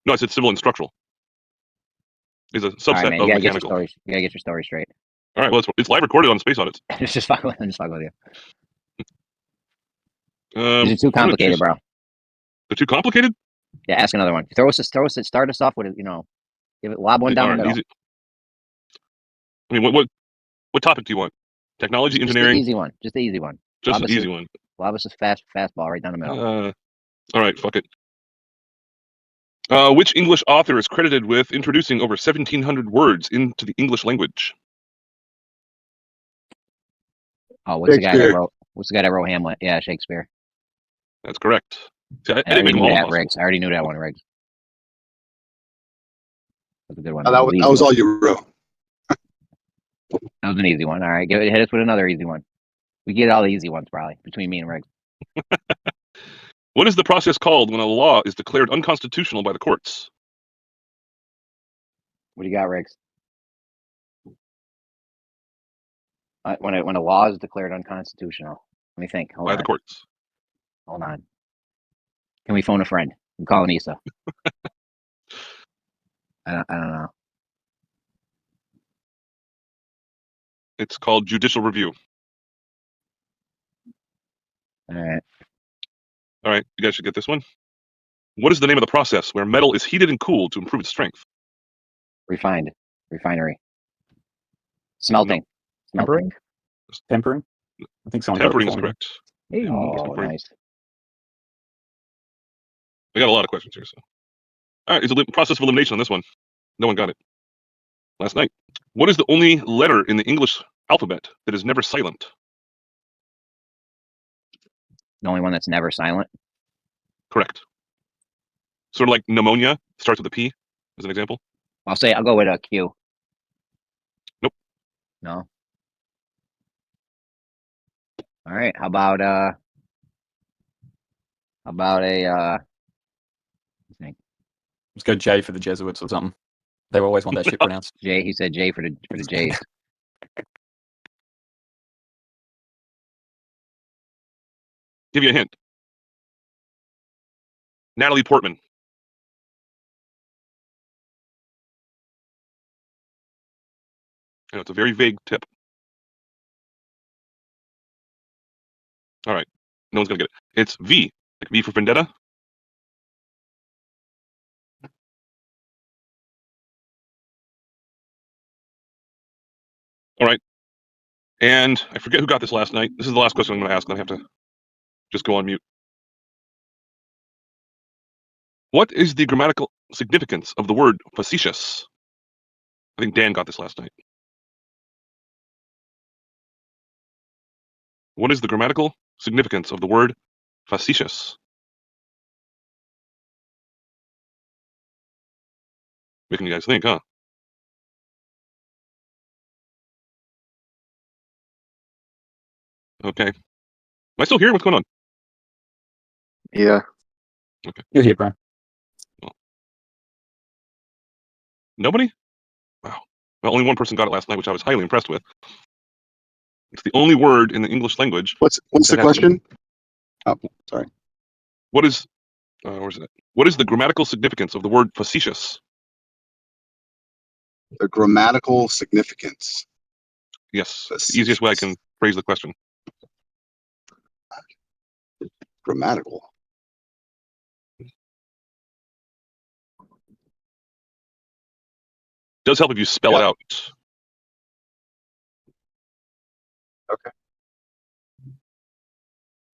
No, I said civil and structural is a All right, subset man. of You gotta mechanical. you gotta get your story straight. All right, well, it's live recorded on Space Audits. just fuck with you. I'm These are too gonna complicated, choose- bro. They're too complicated? Yeah, ask another one. Start us off with give it lob one down All the right, middle. easy. I mean, what topic do you want? Technology, Just engineering? the easy one. Just the easy one. Just lob an us easy one. Lob us a fastball right down the middle. All right, fuck it. Which English author is credited with introducing over 1,700 words into the English language? Oh, what's the guy that Shakespeare. wrote? What's the guy that wrote Hamlet? Yeah, Shakespeare. That's correct. See, I I didn't already make them knew all that, possible. Riggs. I already knew that one, Riggs. That's a good one. That was all you wrote. That was an easy one. All right, hit us with another easy one. We get all the easy ones probably between me and Riggs. What is the process called when a law is declared unconstitutional by the courts? What do you got, Riggs? When a law is declared unconstitutional. Let me think. Hold By on. the courts. Hold on. Can we phone a friend? I'm calling Issa. I don't know. It's called judicial review. All right. All right, you guys should get this one. What is the name of the process where metal is heated and cooled to improve its strength? Refinery. Smelting. Tempering? Tempering? I think someone got it Tempering is before me. correct. Hey. Oh, Tempering. nice. We got a lot of questions here. So, all right, it's a process of elimination on this one. No one got it last night. What is the only letter in the English alphabet that is never silent? The only one that's never silent. Correct. Sort of like pneumonia starts with a P, as an example. I'll go with a Q. Nope. No. All right. How about a Let's go J for the Jesuits or something. They always want that shit pronounced. J. He said J for the J's. Give you a hint. Natalie Portman. I know it's a very vague tip. All right, no one's gonna get it. It's V, like V for Vendetta. All right, and I forget who got this last night. This is the last question I'm going to ask. I have to just go on mute. What is the grammatical significance of the word facetious? I think Dan got this last night. What is the grammatical significance of the word facetious? Making you guys think, huh? Okay. Am I still here? What's going on? Yeah. Okay. You're here, Brian. Well, nobody? Wow. Well, only one person got it last night, which I was highly impressed with. It's the only word in the English language. What's the question? Oh, sorry. What is where's it? What is the grammatical significance of the word facetious? The grammatical significance. Yes, that's the easiest way I can phrase the question. Grammatical. Does help if you spell it out. Okay.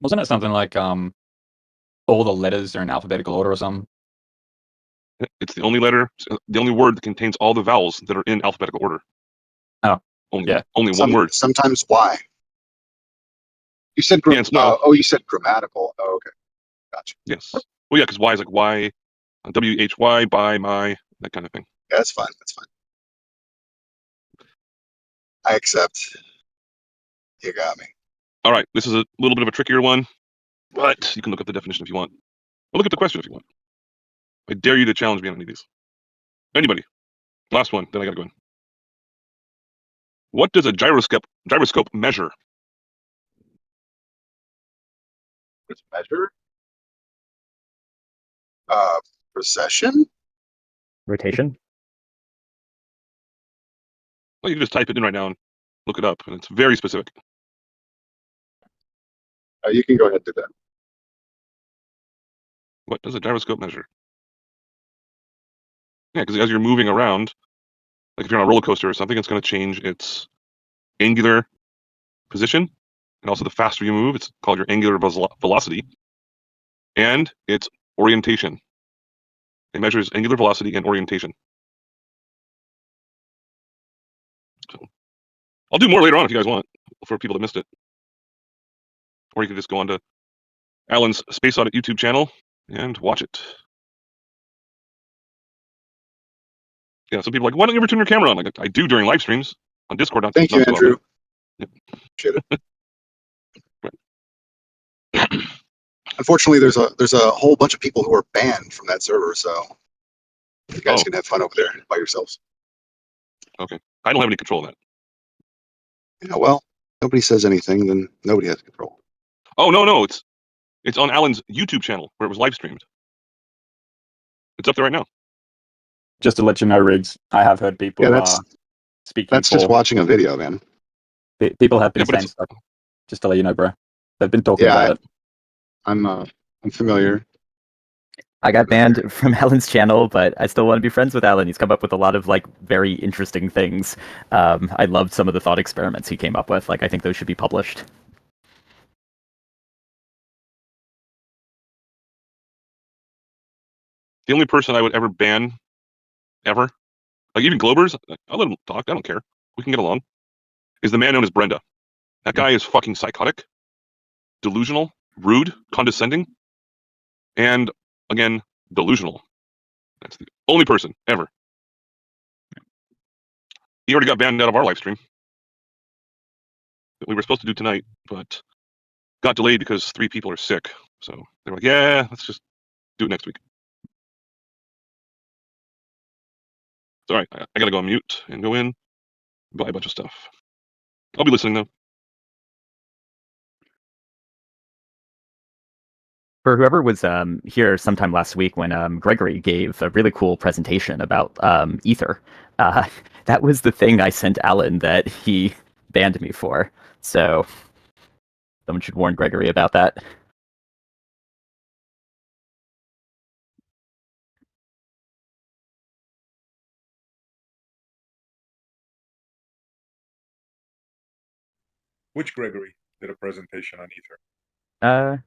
Wasn't it something like all the letters are in alphabetical order or something? It's the only letter, the only word that contains all the vowels that are in alphabetical order. Oh, only yeah. Only one word. Sometimes why? You said you said grammatical. Oh, okay. Gotcha. Yes. Well, yeah, because Y is like Y, WHY, by, my, that kind of thing. Yeah, that's fine. That's fine. I accept. You got me. All right, this is a little bit of a trickier one, but you can look up the definition if you want. Or look at the question if you want. I dare you to challenge me on any of these. Anybody? Last one, then I gotta go in. What does a gyroscope measure? It's measure. Precession. Rotation. Well, you can just type it in right now and look it up, and it's very specific. You can go ahead and do that. What does a gyroscope measure? Yeah, because as you're moving around, like if you're on a roller coaster or something, it's going to change its angular position, and also the faster you move, it's called your angular velocity, and its orientation. It measures angular velocity and orientation. So, I'll do more later on if you guys want, for people that missed it. Or you can just go on to Alan's Space Audit YouTube channel and watch it. Yeah, some people are like, why don't you ever turn your camera on? Like, I do during live streams on Discord. Thank you, Andrew. Yep. Appreciate it. Unfortunately, there's a whole bunch of people who are banned from that server, so you guys can have fun over there by yourselves. Okay, I don't have any control of that. Yeah, well, nobody says anything, then nobody has control. Oh no, it's on Alan's YouTube channel where it was live streamed. It's up there right now. Just to let you know, Riggs, I have heard people speaking. That's just watching a video, man. People have been saying stuff. Just to let you know, bro. They've been talking about it. I'm familiar. I got banned from Alan's channel, but I still want to be friends with Alan. He's come up with a lot of like very interesting things. I loved some of the thought experiments he came up with. Like, I think those should be published. The only person I would ever ban, ever, like even Globers, I'll let him talk. I don't care. We can get along. Is the man known as Brenda. That guy is fucking psychotic, delusional, rude, condescending, and again, delusional. That's the only person ever. He already got banned out of our live stream that we were supposed to do tonight, but got delayed because 3 people are sick. So they were like, yeah, let's just do it next week. Sorry, I gotta go on mute and go in, buy a bunch of stuff. I'll be listening though. For whoever was here sometime last week when Gregory gave a really cool presentation about Ether, that was the thing I sent Alan that he banned me for. So someone should warn Gregory about that. Which Gregory did a presentation on Ether?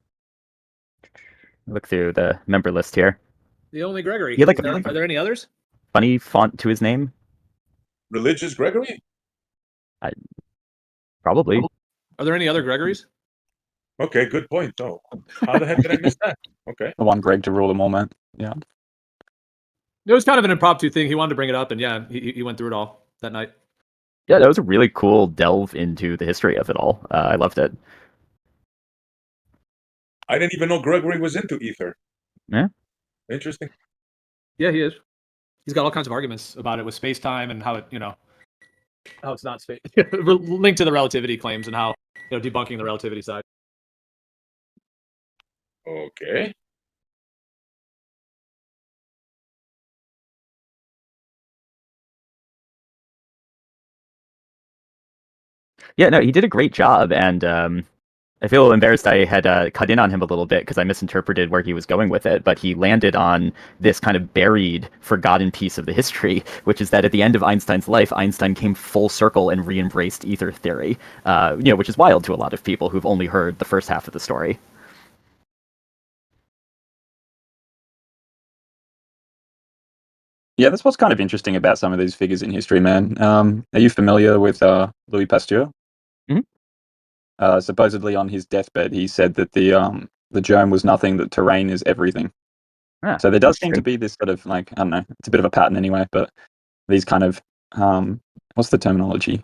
Look through the member list here. The only Gregory. You like are there any others? Funny font to his name? Religious Gregory? Probably. Are there any other Gregorys? Okay, good point. Oh, how the heck did I miss that? Okay. The one Greg to rule them all, man. Yeah. It was kind of an impromptu thing. He wanted to bring it up, and yeah, he went through it all that night. Yeah, that was a really cool delve into the history of it all. I loved it. I didn't even know Gregory was into Ether. Yeah. Interesting. Yeah, he is. He's got all kinds of arguments about it with space-time and how it, how it's not space. Linked to the relativity claims and how, debunking the relativity side. Okay. Yeah, no, he did a great job, and I feel embarrassed I had cut in on him a little bit because I misinterpreted where he was going with it, but he landed on this kind of buried, forgotten piece of the history, which is that at the end of Einstein's life, Einstein came full circle and re-embraced ether theory, which is wild to a lot of people who've only heard the first half of the story. Yeah, that's what's kind of interesting about some of these figures in history, man. Are you familiar with Louis Pasteur? Mm-hmm. Supposedly on his deathbed, he said that the germ was nothing, that terrain is everything. Ah, so there does seem to be this sort of like, I don't know, it's a bit of a pattern anyway, but these kind of, what's the terminology?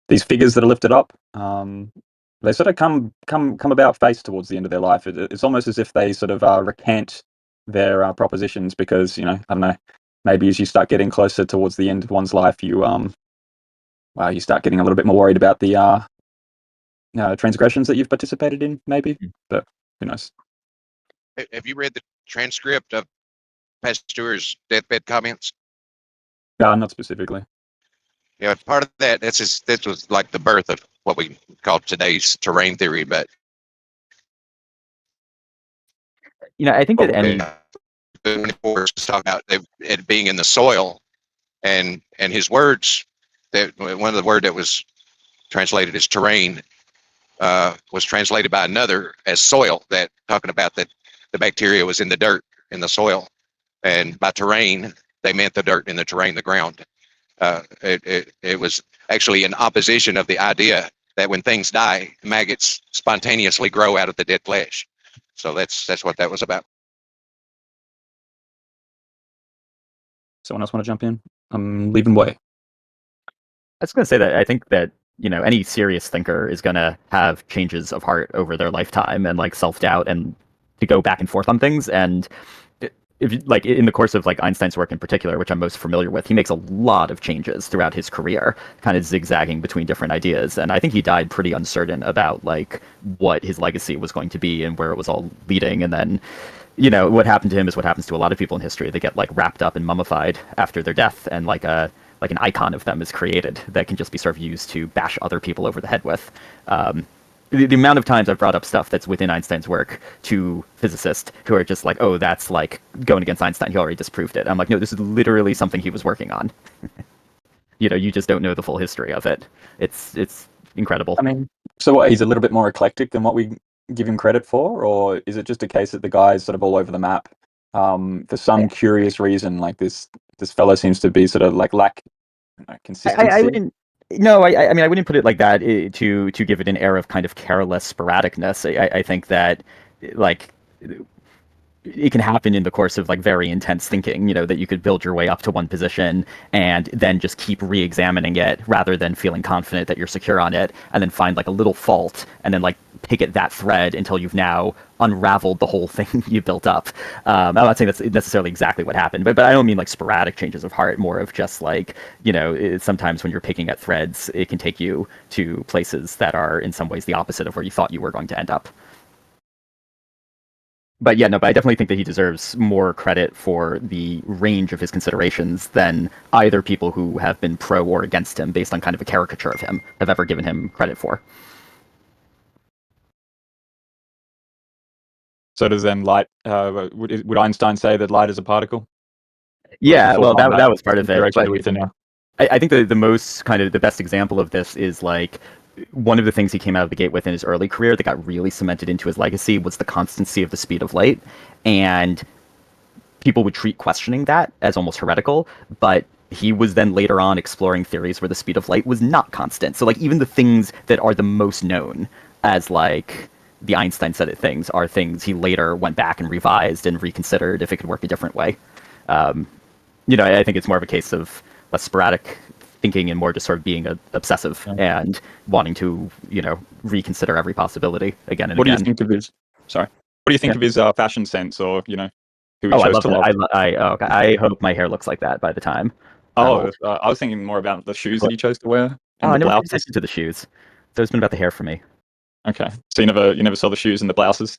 These figures that are lifted up, they sort of come about face towards the end of their life. It's almost as if they sort of recant their propositions because, I don't know, maybe as you start getting closer towards the end of one's life, you start getting a little bit more worried about the transgressions that you've participated in, maybe. But who knows? Have you read the transcript of Pasteur's deathbed comments? No, not specifically. Yeah, part of that. This was like the birth of what we call today's terrain theory. But I think that any was talking about it being in the soil, and his words, that one of the word that was translated as terrain was translated by another as soil, that talking about that the bacteria was in the dirt in the soil, and by terrain they meant the dirt in the terrain, the ground. It was actually in opposition of the idea that when things die, maggots spontaneously grow out of the dead flesh. So that's what that was about. Someone else want to jump in? I'm leaving way. I was going to say that I think that any serious thinker is going to have changes of heart over their lifetime and like self-doubt and to go back and forth on things. And if like in the course of like Einstein's work in particular, which I'm most familiar with, he makes a lot of changes throughout his career, kind of zigzagging between different ideas. And I think he died pretty uncertain about like what his legacy was going to be and where it was all leading. And then, what happened to him is what happens to a lot of people in history. They get like wrapped up and mummified after their death, and like an icon of them is created that can just be sort of used to bash other people over the head with. The amount of times I've brought up stuff that's within Einstein's work to physicists who are just like, oh, that's like going against Einstein. He already disproved it. I'm like, no, this is literally something he was working on. You just don't know the full history of it. It's incredible. I mean, so what, he's a little bit more eclectic than what we give him credit for? Or is it just a case that the guy's sort of all over the map? For some curious reason, like this fellow seems to be sort of like lack consistency. I wouldn't. No, I mean I wouldn't put it like that to give it an air of kind of careless sporadicness. I think that like it can happen in the course of like very intense thinking, that you could build your way up to one position and then just keep re-examining it rather than feeling confident that you're secure on it, and then find like a little fault and then like pick at that thread until you've now unraveled the whole thing you built up. I'm not saying that's necessarily exactly what happened, but I don't mean like sporadic changes of heart, more of just like, sometimes when you're picking at threads, it can take you to places that are in some ways the opposite of where you thought you were going to end up. But yeah, no, but I definitely think that he deserves more credit for the range of his considerations than either people who have been pro or against him based on kind of a caricature of him have ever given him credit for. So does then light? Would Einstein say that light is a particle? Yeah, well, that was part of it. But But I think the most kind of the best example of this is like one of the things he came out of the gate with in his early career that got really cemented into his legacy was the constancy of the speed of light, and people would treat questioning that as almost heretical, but he was then later on exploring theories where the speed of light was not constant. So like even the things that are the most known as like the Einstein said it things are things he later went back and revised and reconsidered if it could work a different way. I think it's more of a case of less sporadic thinking and more just sort of being obsessive and wanting to, reconsider every possibility again and what again. do you think of his? Sorry. What do you think of his fashion sense, or who he I chose love to it. love? I hope my hair looks like that by the time. I was thinking more about the shoes that he chose to wear and I the never paid blouses. attention to the shoes. So it's been about the hair for me. Okay, so you never saw the shoes and the blouses?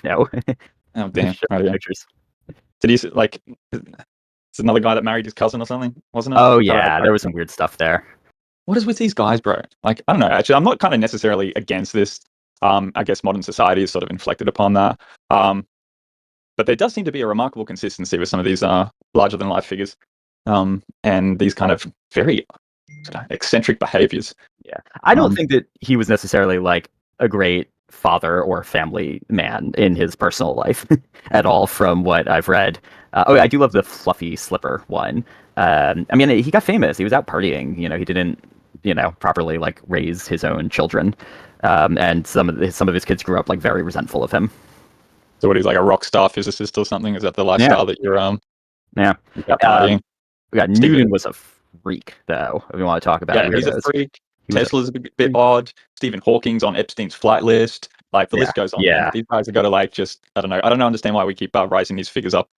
No. Oh damn! Show me Right, yeah. pictures. Did he like? It's another guy that married his cousin or something, wasn't it? Oh yeah, there was some weird stuff there. What is with these guys, bro? Like, I don't know. Actually, I'm not kind of necessarily against this. I guess modern society is sort of inflected upon that. But there does seem to be a remarkable consistency with some of these larger than life figures, and these kind of very eccentric behaviors. Yeah, I don't think that he was necessarily like a great father or family man in his personal life at all, from what I've read. I do love the fluffy slipper one. I mean, he got famous. He was out partying. He didn't, properly like raise his own children, and some of his kids grew up like very resentful of him. So what, he's like a rock star physicist or something? Is that the lifestyle that you're Yeah. partying? Newton was a freak, though. If you want to talk about he's a freak. Tesla's a bit odd. Stephen Hawking's on Epstein's flight list. Like the list goes on. Yeah. Man. These guys have got to like just I don't know understand why we keep rising these figures up.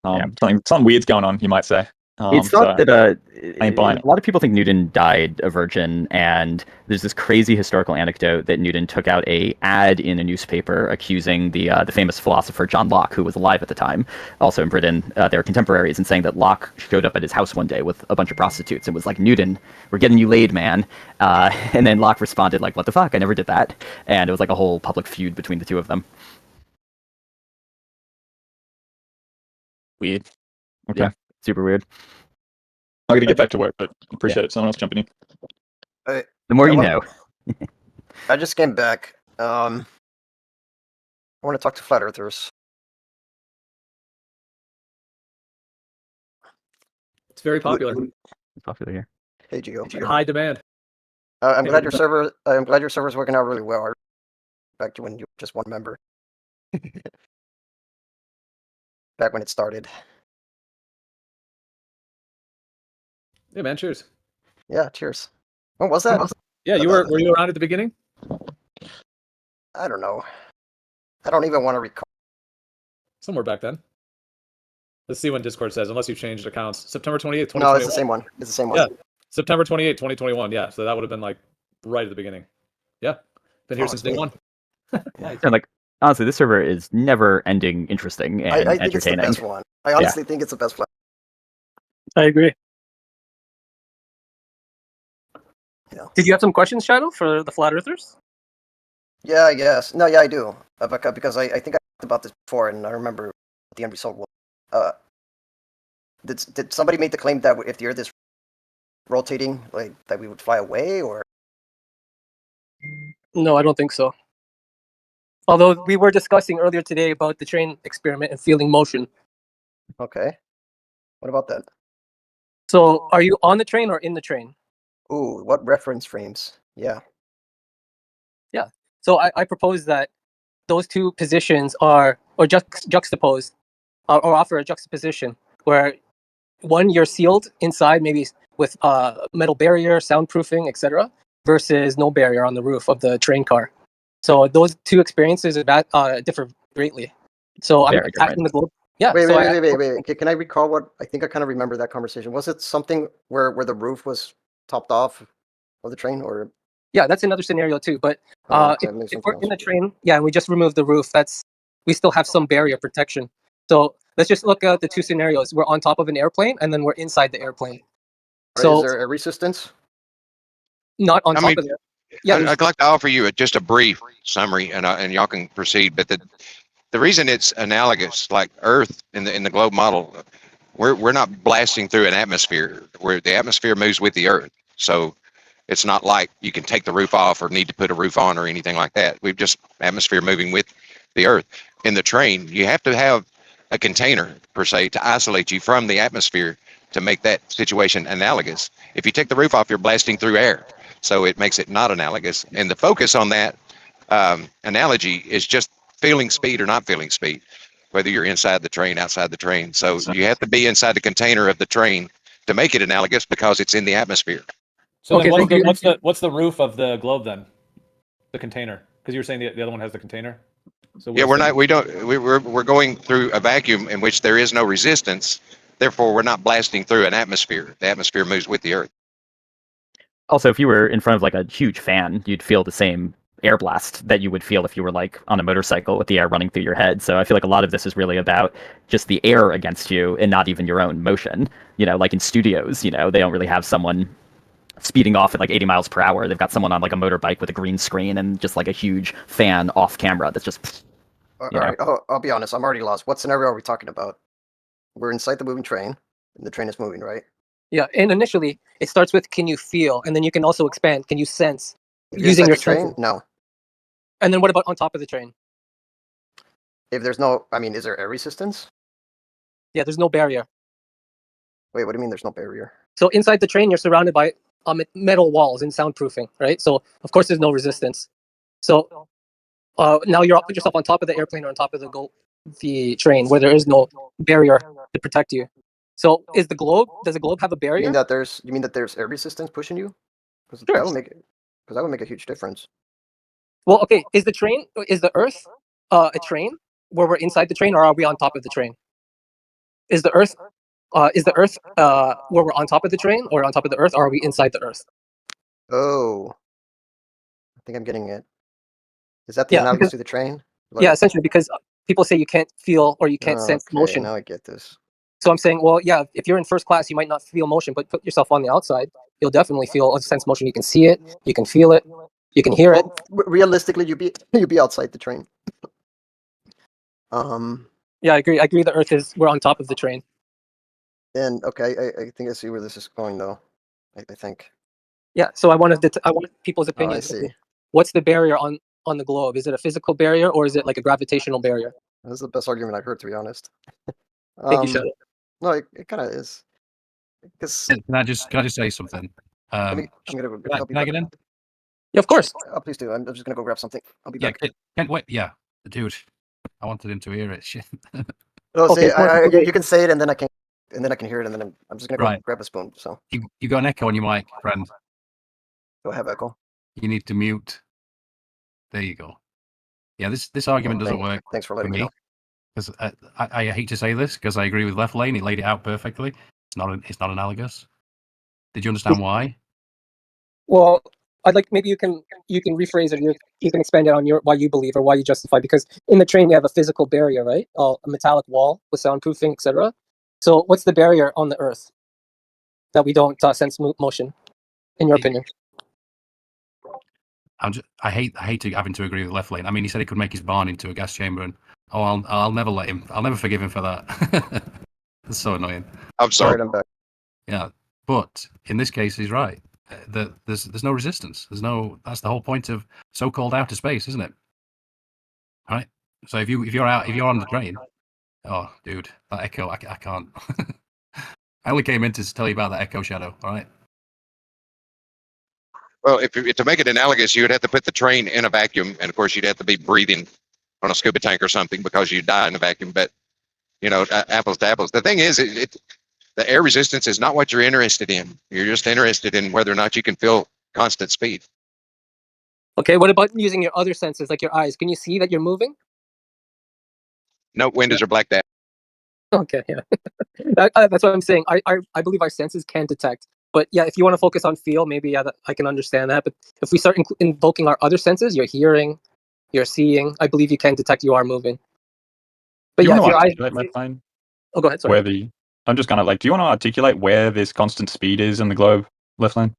Something weird's going on, you might say. It's thought that I ain't buying a lot of people think Newton died a virgin, and there's this crazy historical anecdote that Newton took out a ad in a newspaper accusing the famous philosopher John Locke, who was alive at the time, also in Britain. They were contemporaries, and saying that Locke showed up at his house one day with a bunch of prostitutes and was like, "Newton, we're getting you laid, man." And then Locke responded like, "What the fuck? I never did that." And it was like a whole public feud between the two of them. Weird. Okay. Yeah, super weird. I'm gonna get back to work, but appreciate someone else jumping in. The more you know. I just came back. I want to talk to flat earthers. It's very popular. It's popular here. Hey, Gio. High demand. I'm glad your server. I'm glad your server's working out really well. Back to when you were just one member. Back when it started. Yeah, man. Cheers. Yeah, cheers. When was that? Yeah, were you around at the beginning? I don't know. I don't even want to recall. Somewhere back then. Let's see when Discord says, unless you've changed accounts. September 28th, 2021. No, it's the same one. It's the same one. Yeah, September 28th, 2021. Yeah, so that would have been like right at the beginning. Yeah, been here since day one. Nice. And like honestly, this server is never ending interesting and I think entertaining. it's the best one. I honestly think it's the best flat. I agree. Yeah. Did you have some questions, Shadow, for the flat earthers? Yeah, I guess. No, yeah, I do. Because I think I talked about this before, and I remember the end result was. Did somebody make the claim that if the Earth is rotating, like that we would fly away, or? No, I don't think so. Although we were discussing earlier today about the train experiment and feeling motion. Okay. What about that? So, are you on the train or in the train? Ooh, what reference frames? Yeah. Yeah. So I propose that those two positions are or juxtaposed or offer a juxtaposition where one you're sealed inside maybe with metal barrier, soundproofing, etc., versus no barrier on the roof of the train car. So those two experiences differ greatly. So I'm Very different. acting the globe. Yeah. Wait, so wait. Can I recall what I think I kind of remember that conversation? Was it something where the roof was topped off of the train, or? Yeah, that's another scenario too. But Okay, if, maybe if something we're else. in the train, yeah, and we just remove the roof, we still have some barrier protection. So let's just look at the two scenarios. We're on top of an airplane, and then we're inside the airplane. Is So there a resistance? not on I top mean, of it. Yeah, there's I'd like to offer you just a brief summary, and y'all can proceed. But the reason it's analogous, like Earth in the globe model, we're not blasting through an atmosphere where the atmosphere moves with the Earth. So it's not like you can take the roof off or need to put a roof on or anything like that. We've just atmosphere moving with the Earth. In the train, you have to have a container per se to isolate you from the atmosphere to make that situation analogous. If you take the roof off, you're blasting through air. So it makes it not analogous. And the focus on that analogy is just feeling speed or not feeling speed, whether you're inside the train, outside the train. So you have to be inside the container of the train to make it analogous because it's in the atmosphere. So Okay, then so what's the roof of the globe then? The container, because you were saying the other one has the container. So Yeah, what's we're going through a vacuum in which there is no resistance. Therefore, we're not blasting through an atmosphere. The atmosphere moves with the Earth. Also, if you were in front of like a huge fan, you'd feel the same air blast that you would feel if you were like on a motorcycle with the air running through your head. So I feel like a lot of this is really about just the air against you and not even your own motion. You know, like in studios, you know, they don't really have someone speeding off at like 80 miles per hour. They've got someone on like a motorbike with a green screen and just like a huge fan off camera that's just. All right, I'll be honest. I'm already lost. What scenario are we talking about? We're inside the moving train, and the train is moving, right? yeah, and initially it starts with can you feel, and then you can also expand. Can you sense If you're using inside your the train, senses? no. And then what about on top of the train? If there's no, I mean, is there air resistance? Yeah, there's no barrier. Wait, what do you mean there's no barrier? So inside the train, you're surrounded by metal walls and soundproofing, right? So of course there's no resistance. So now you're put yourself on top of the airplane or on top of the train where there is no barrier to protect you. So does the globe have a You barrier? mean that there's air resistance pushing you? Because Sure. that would make a huge difference. Well, okay, is the Earth a train where we're inside the train, or are we on top of the train? Is the Earth where we're on top of the train or on top of the Earth, or are we inside the Earth? Oh, I think I'm getting it. Is that the Yeah, analogous because, to the train? yeah, essentially because people say you can't feel or you can't sense Okay, motion. now I get this. So I'm saying, well, yeah, if you're in first class, you might not feel motion, but put yourself on the outside, you'll definitely feel a sense motion. You can see it, you can feel it, you can hear it. Well, realistically, you'd be outside the train. Yeah, I agree. We're on top of the train. And okay, I think I see where this is going though. I think. Yeah. So I want people's Oh, I opinions. see. What's the barrier on the globe? Is it a physical barrier or is it like a gravitational barrier? This is the best argument I've heard, to be honest. Thank you, Shadow. No, it kind of is. Because Can I just say something? I'm gonna go. I'll be Can I back. get in? Yeah, of course. Please do. I'm just gonna go grab something. I'll be Yeah, back. can't wait. Yeah, dude, I wanted him to hear it. Shit. Oh, Okay, see, you can say it, and then I can hear it, and then I'm just gonna go Right. grab a spoon. So You got an echo on your mic, friend. go have echo. You need to mute. There you go. Yeah, this argument doesn't work. Thanks for letting me know. Because I hate to say this, because I agree with Left Lane. He laid it out perfectly. It's not analogous. Did you understand why? Well, I'd like maybe you can rephrase it. You can expand it on why you believe or why you justify. Because in the train we have a physical barrier, right? A metallic wall with soundproofing, etc. So what's the barrier on the Earth that we don't sense motion? In your opinion? I hate having to agree with Left Lane. I mean, he said he could make his barn into a gas chamber, and I'll never let him. I'll never forgive him for that. That's so annoying. I'm sorry. I'm back. Yeah, but in this case, he's right. There's no resistance. That's the whole point of so-called outer space, isn't it? All right. So if you're on the train, oh, dude, that echo, I can't. I only came in to tell you about that echo, Shadow. All right. Well, if to make it analogous, you would have to put the train in a vacuum, and of course, you'd have to be breathing on a scuba tank or something because you die in the vacuum. But apples to apples. The thing is, the air resistance is not what you're interested in. You're just interested in whether or not you can feel constant speed. Okay, what about using your other senses, like your eyes? Can you see that you're moving? No, windows are blacked out. Okay, yeah. That's what I'm saying. I believe our senses can detect. But yeah, if you want to focus on feel, maybe I can understand that. But if we start invoking our other senses, your hearing, your seeing, I believe you can detect you are moving. But Do you yeah, if want your to eyes. articulate, Left Lane, Oh, go ahead. Sorry. where the I'm just kind of like, do you want to articulate where this constant speed is in the globe, Left Lane?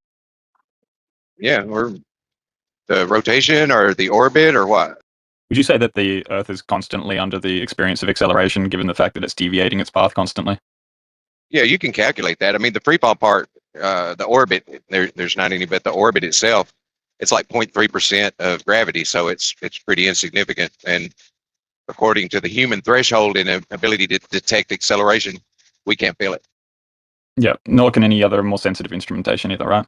Yeah, or the rotation or the orbit or what? Would you say that the Earth is constantly under the experience of acceleration, given the fact that it's deviating its path constantly? Yeah, you can calculate that. I mean, the free fall part, the orbit, there's not any, but the orbit itself, it's like 0.3% of gravity, so it's pretty insignificant. And according to the human threshold and ability to detect acceleration, we can't feel it. Yeah, nor can any other more sensitive instrumentation either, right?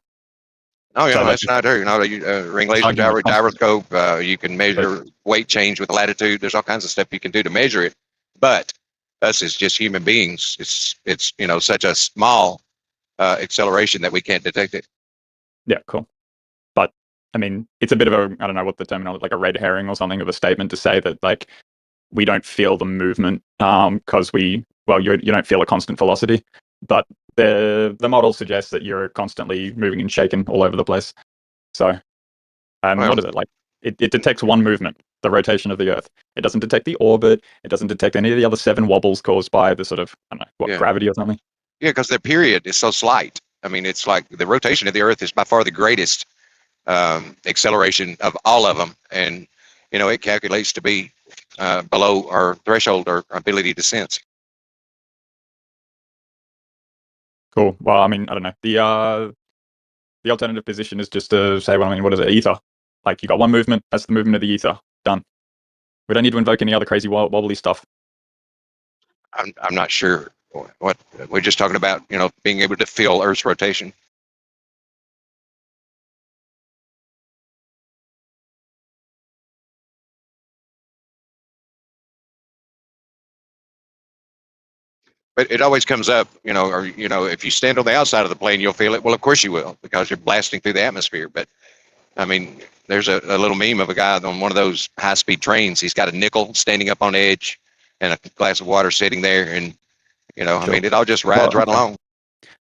Oh yeah, So, no, like, that's not true. No, ringulation arguing with gyroscope. You can measure weight change with latitude. There's all kinds of stuff you can do to measure it. But us as just human beings, it's such a small acceleration that we can't detect it. Yeah, cool. But I mean, it's a bit of a, I don't know what the terminology, like a red herring or something of a statement to say that like we don't feel the movement because you don't feel a constant velocity, but the model suggests that you're constantly moving and shaking all over the place. So what is it like? It detects one movement, the rotation of the Earth. It doesn't detect the orbit. It doesn't detect any of the other 7 wobbles caused by the sort of, I don't know, gravity or something. Yeah, because their period is so slight. I mean, it's like the rotation of the Earth is by far the greatest acceleration of all of them, and it calculates to be below our threshold or ability to sense. Cool. Well, I mean, I don't know. The alternative position is just to say, well, I mean, what is it? Ether. Like, you got one movement. That's the movement of the ether. Done. We don't need to invoke any other crazy wobbly stuff. I'm not sure what we're just talking about. Being able to feel Earth's rotation. But it always comes up, or if you stand on the outside of the plane, you'll feel it. Well, of course you will, because you're blasting through the atmosphere. But I mean, there's a little meme of a guy on one of those high-speed trains. He's got a nickel standing up on the edge and a glass of water sitting there, and I mean, it all just rides right along.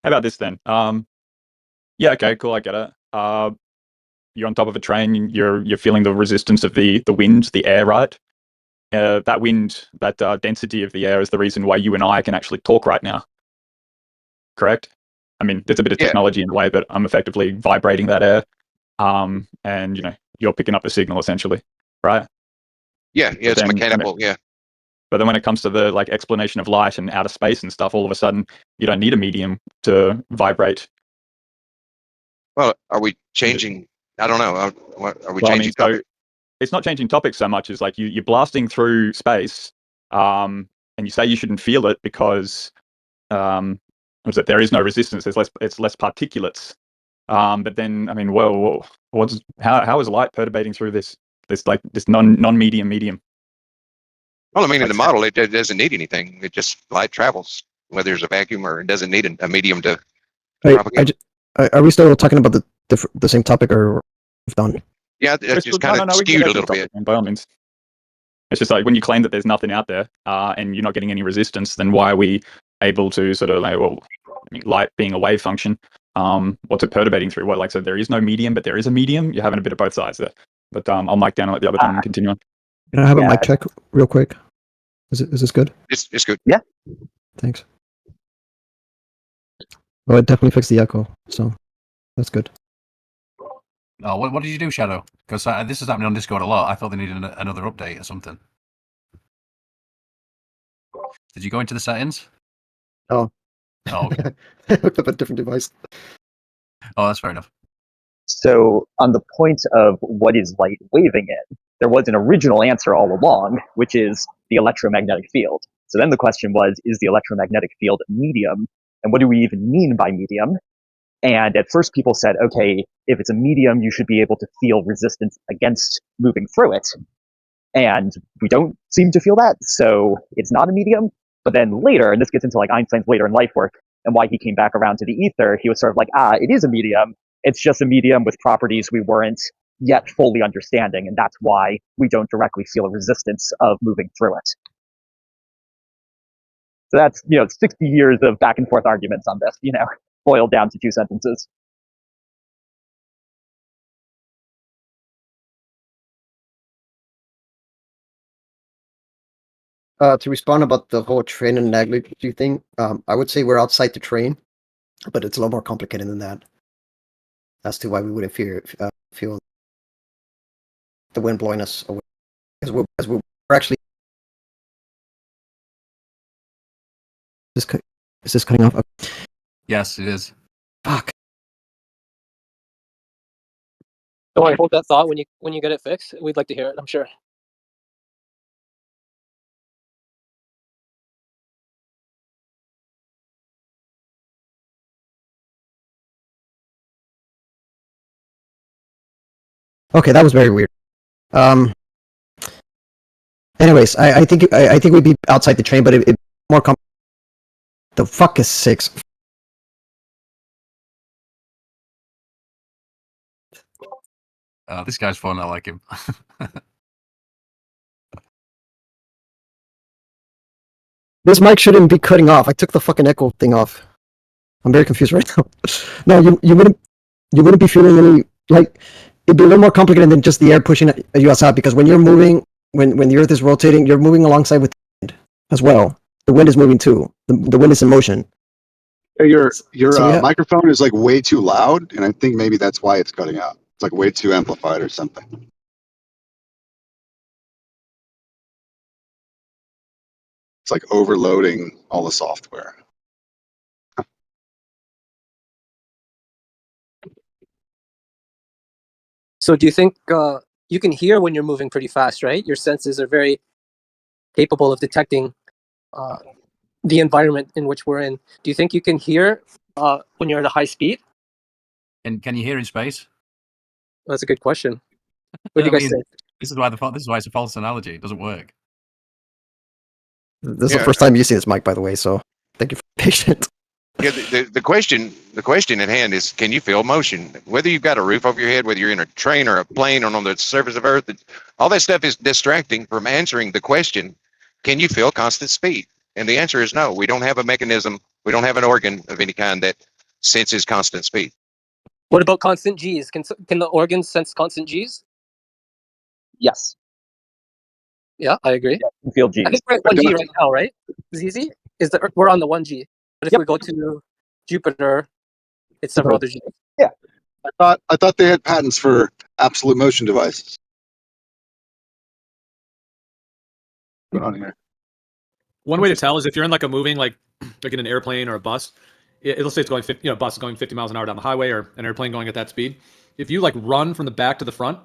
How about this then? Yeah, okay, cool, I get it. You're on top of a train. You're feeling the resistance of the wind, the air, right? That wind, that density of the air is the reason why you and I can actually talk right now. Correct? I mean, there's a bit of technology in the way, but I'm effectively vibrating that air. And you're picking up a signal essentially, right? Yeah, it's mechanical, yeah. But then when it comes to the like explanation of light and outer space and stuff, all of a sudden you don't need a medium to vibrate. Well, are we changing? I don't know. Are we changing topic? It's not changing topics so much as like you're blasting through space, and you say you shouldn't feel it because there is no resistance. It's less particulates. But then I mean, well, how is light perturbating through this non-medium medium? Well, I mean, in the model, it doesn't need anything. It just light travels, whether there's a vacuum or it doesn't need a medium to propagate. Are we still talking about the same topic, or we've done? Yeah, it's just kind of skewed a little bit. By all means. It's just like when you claim that there's nothing out there and you're not getting any resistance, then why are we able to sort of like, well, I mean, light being a wave function, what's it perturbating through? What, like, so there is no medium, but there is a medium? You're having a bit of both sides there. But I'll mic down and let the other time continue on. Can I have a mic check real quick? Is this good? It's good. Yeah. Thanks. Well, it definitely fixed the echo, so that's good. Oh, what did you do, Shadow? Because this is happening on Discord a lot. I thought they needed another update or something. Did you go into the settings? Oh. Oh, okay. I hooked up a different device. Oh, that's fair enough. So, on the point of what is light waving in, there was an original answer all along, which is the electromagnetic field. So then the question was, is the electromagnetic field a medium? And what do we even mean by medium? And at first people said, okay, if it's a medium, you should be able to feel resistance against moving through it. and we don't seem to feel that, so it's not a medium. But then later, and this gets into like Einstein's later in life work and why he came back around to the ether, he was sort of like, it is a medium. It's just a medium with properties we weren't yet fully understanding, and that's why we don't directly feel a resistance of moving through it. So that's 60 years of back and forth arguments on this, boiled down to 2 sentences. To respond about the whole train and negligee thing, I would say we're outside the train, but it's a lot more complicated than that. As to why we wouldn't feel the wind blowing us away, because we're actually. Is this cutting off? Yes, it is. Fuck. Don't worry, hold that thought. When you get it fixed, we'd like to hear it, I'm sure. Okay, that was very weird. Anyways, I think we'd be outside the train, but it more the fuck is 6? This guy's fun. I like him. This mic shouldn't be cutting off. I took the fucking echo thing off. I'm very confused right now. No, you wouldn't be feeling any, like, it'd be a little more complicated than just the air pushing you outside, because when you're moving, when the Earth is rotating, you're moving alongside with the wind as well. The wind is moving too. The wind is in motion. Your So, yeah. microphone is like way too loud, and I think maybe that's why it's cutting out. It's like way too amplified or something. It's like overloading all the software. So do you think you can hear when you're moving pretty fast, right? Your senses are very capable of detecting the environment in which we're in. Do you think you can hear when you're at a high speed? And can you hear in space? That's a good question. What do you guys say? This is why it's a false analogy. It doesn't work. This is the first time you see this mic, by the way, so thank you for being patient. Yeah, the question at hand is, can you feel motion? Whether you've got a roof over your head, whether you're in a train or a plane or on the surface of Earth, all that stuff is distracting from answering the question, can you feel constant speed? And the answer is no. We don't have a mechanism, we don't have an organ of any kind that senses constant speed. What about constant G's? Can the organs sense constant G's? Yes. Yeah, I agree. Yeah, you feel G's. I think we're at 1G right now, right? ZZ? We're on the 1G. But if we go to Jupiter, it's several other G's. Yeah. I thought they had patents for absolute motion devices. What's on here? One way to tell is if you're in like a moving, like in an airplane or a bus. It'll say it's going 50, bus is going 50 miles an hour down the highway, or an airplane going at that speed. If you like run from the back to the front,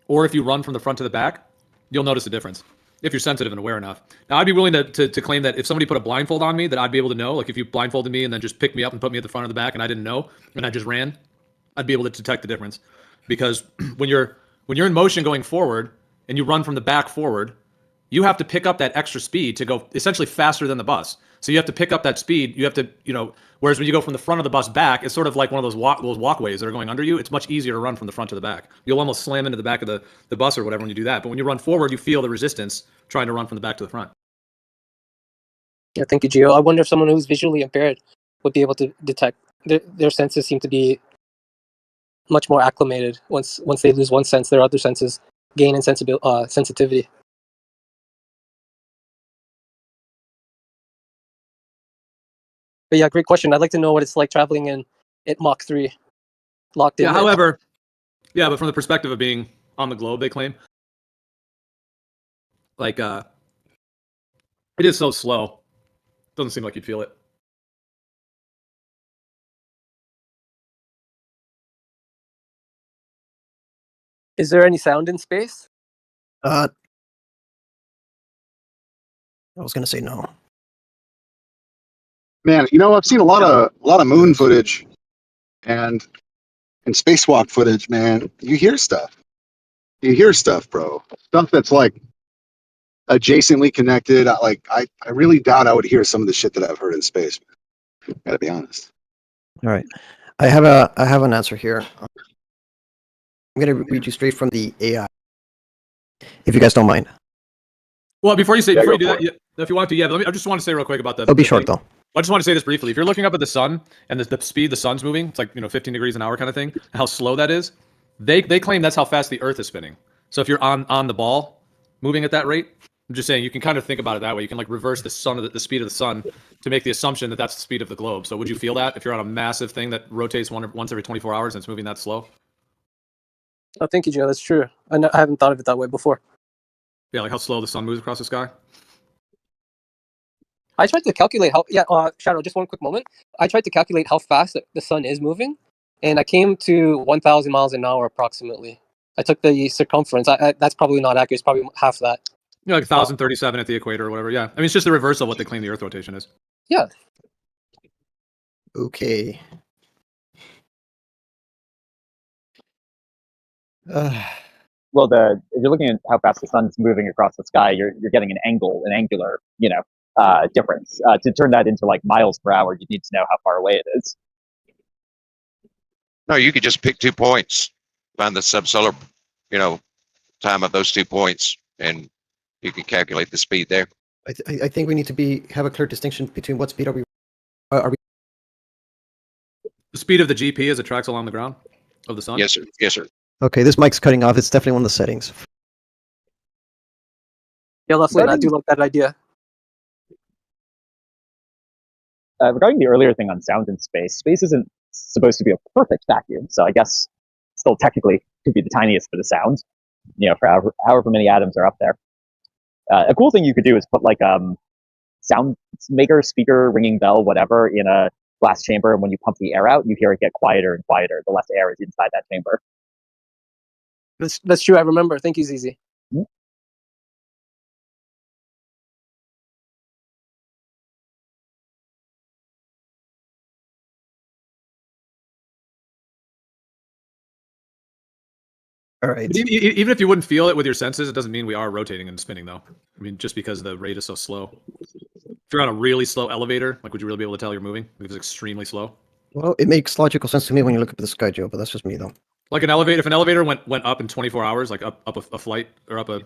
or if you run from the front to the back, you'll notice a difference if you're sensitive and aware enough. Now, I'd be willing to claim that if somebody put a blindfold on me, that I'd be able to know. Like if you blindfolded me and then just picked me up and put me at the front or the back, and I didn't know, and I just ran, I'd be able to detect the difference. Because when you're in motion going forward and you run from the back forward, you have to pick up that extra speed to go essentially faster than the bus. So you have to pick up that speed. You have to, whereas when you go from the front of the bus back, it's sort of like one of those walkways that are going under you. It's much easier to run from the front to the back. You'll almost slam into the back of the bus or whatever when you do that. But when you run forward, you feel the resistance trying to run from the back to the front. Yeah, thank you, Gio. I wonder if someone who's visually impaired would be able to detect. Their senses seem to be much more acclimated. Once they lose one sense, their other senses gain in sensitivity. But yeah, great question. I'd like to know what it's like traveling at Mach 3, locked in. Yeah, however, but from the perspective of being on the globe, they claim, like, it is so slow. Doesn't seem like you'd feel it. Is there any sound in space? I was gonna say no. Man, I've seen a lot of moon footage and spacewalk footage, man. You hear stuff, bro. Stuff that's like adjacently connected. I really doubt I would hear some of the shit that I've heard in space. Gotta be honest. All right, I have an answer here. I'm gonna read you straight from the AI, if you guys don't mind. Well, before you Yeah, do go that, for yeah, if you want to, yeah. But I just want to say real quick about the. It'll be the short thing. though. I just want to say this briefly. If you're looking up at the sun and the speed the sun's moving, it's like 15 degrees an hour kind of thing. How slow that is. They claim that's how fast the Earth is spinning. So if you're on the ball, moving at that rate, I'm just saying you can kind of think about it that way. You can like reverse the the speed of the sun to make the assumption that that's the speed of the globe. So would you feel that if you're on a massive thing that rotates once every 24 hours and it's moving that slow? Oh, thank you, Joe. That's true. I haven't thought of it that way before. Yeah, like how slow the sun moves across the sky. I tried to calculate how. Yeah, Shadow. Just one quick moment. I tried to calculate how fast the sun is moving, and I came to 1,000 miles an hour approximately. I took the circumference. That's probably not accurate. It's probably half that. Yeah, like 1,037 at the equator or whatever. Yeah, I mean it's just the reverse of what they claim the Earth rotation is. Yeah. Okay. Well, if you're looking at how fast the sun's moving across the sky, you're getting an angular, difference. To turn that into like miles per hour, you need to know how far away it is. No, you could just pick 2 points, find the subsolar, time of those 2 points, and you can calculate the speed there. I think we need to have a clear distinction between what speed are we. The speed of the GP as it tracks along the ground of the sun. Yes, sir. Yes, sir. Okay, this mic's cutting off. It's definitely one of the settings. Yeah, Leslie, I do like that idea. Regarding the earlier thing on sound in space isn't supposed to be a perfect vacuum, so I guess still technically could be the tiniest bit of sound, for however many atoms are up there. A cool thing you could do is put like sound maker, speaker, ringing bell, whatever, in a glass chamber, and when you pump the air out, you hear it get quieter and quieter the less air is inside that chamber. That's true. I remember. Thank you, ZZ. Mm-hmm. All right. But even if you wouldn't feel it with your senses, it doesn't mean we are rotating and spinning, though. I mean, just because the rate is so slow. If you're on a really slow elevator, like, would you really be able to tell you're moving? If it's extremely slow. Well, it makes logical sense to me when you look up at the sky, Joe, but that's just me, though. Like an elevator, if an elevator went up in 24 hours, like up a flight or up a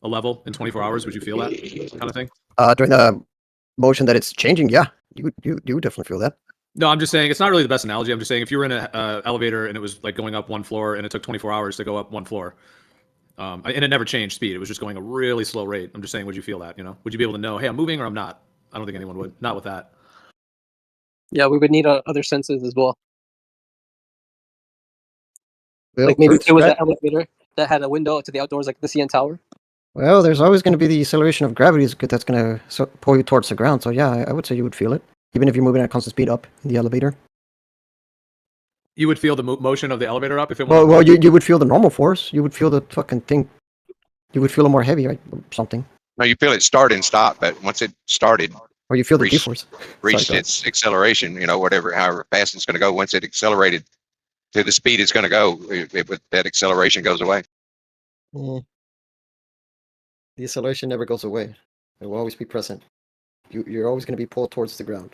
level in 24 hours, would you feel that kind of thing? During the motion that it's changing, yeah, you would definitely feel that. No, I'm just saying it's not really the best analogy. I'm just saying if you were in an elevator and it was like going up one floor and it took 24 hours to go up one floor, and it never changed speed. It was just going a really slow rate. I'm just saying, would you feel that? Would you be able to know, hey, I'm moving or I'm not? I don't think anyone would. Not with that. Yeah, we would need other senses as well. Well, like maybe it was an elevator that had a window to the outdoors, like the CN Tower. Well, there's always going to be the acceleration of gravity that's going to pull you towards the ground. So yeah, I would say you would feel it, even if you're moving at constant speed up in the elevator. You would feel the motion of the elevator up if it went. Well, you would feel the normal force. You would feel the fucking thing. You would feel it more heavy, right? Or something. No, you feel it start and stop, but once it started, or you feel the G-force reached its acceleration, however fast it's going to go. Once it accelerated to the speed it's going to go, that acceleration goes away. The acceleration never goes away. It will always be present. You're always going to be pulled towards the ground.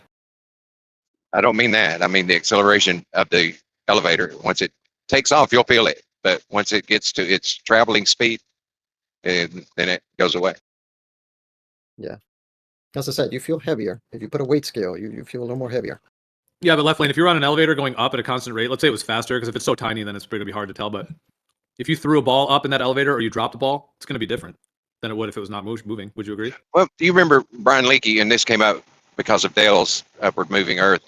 I don't mean that. I mean the acceleration of the elevator. Once it takes off, you'll feel it. But once it gets to its traveling speed, then it goes away. Yeah. As I said, you feel heavier. If you put a weight scale, you feel a little more heavier. Yeah, but left lane, if you're on an elevator going up at a constant rate, let's say it was faster, because if it's so tiny, then it's going to be hard to tell. But if you threw a ball up in that elevator or you dropped a ball, it's going to be different than it would if it was not moving. Would you agree? Well, do you remember Brian Leakey, and this came out because of Dale's upward moving Earth?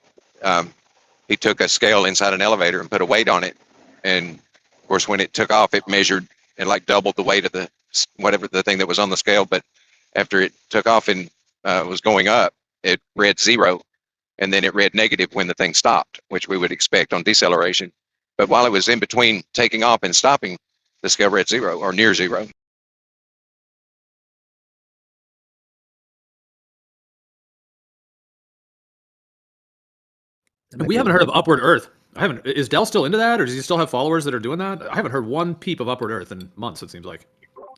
He took a scale inside an elevator and put a weight on it. And of course, when it took off, it measured and like doubled the weight of the whatever the thing that was on the scale. But after it took off and was going up, it read 0. And then it read negative when the thing stopped, which we would expect on deceleration. But while it was in between taking off and stopping, the scale read 0 or near 0. We haven't heard of Upward Earth. Is Dell still into that, or does he still have followers that are doing that? I haven't heard one peep of Upward Earth in months, it seems like.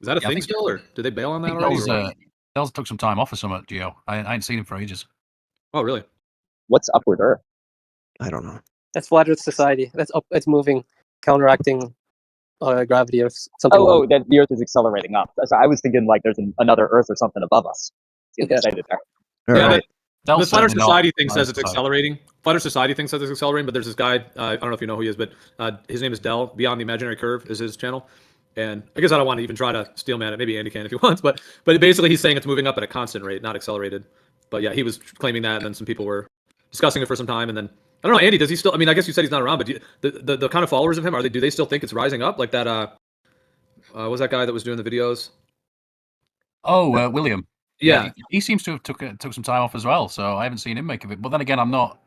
Is that a Yeah, I thing think- still, or did they bail on I that think already? Dell's took some time off or something, Geo. I ain't seen him for ages. Oh, really? What's up with Earth? I don't know. That's flat Earth society. That's up. It's moving, counteracting gravity or something. Oh, that the Earth is accelerating up. So I was thinking like there's another Earth or something above us. Get Yeah. excited there. Yeah, Alright. the Dell's Flat Earth certainly not Society thing Flat says Earth it's Society. accelerating. Flat Earth Society thinks that it's accelerating, but there's this guy, I don't know if you know who he is, but his name is Dell. Beyond the Imaginary Curve is his channel. And I guess I don't want to even try to steel man it. Maybe Andy can if he wants, but basically he's saying it's moving up at a constant rate, not accelerated. But yeah, he was claiming that, and then some people were discussing it for some time, and then I don't know, Andy, does he still? I mean, I guess you said he's not around, but the kind of followers of him do they still think it's rising up like that? What was that guy that was doing the videos? Oh, William. Yeah. He seems to have took some time off as well, so I haven't seen him make of it. But then again, I'm not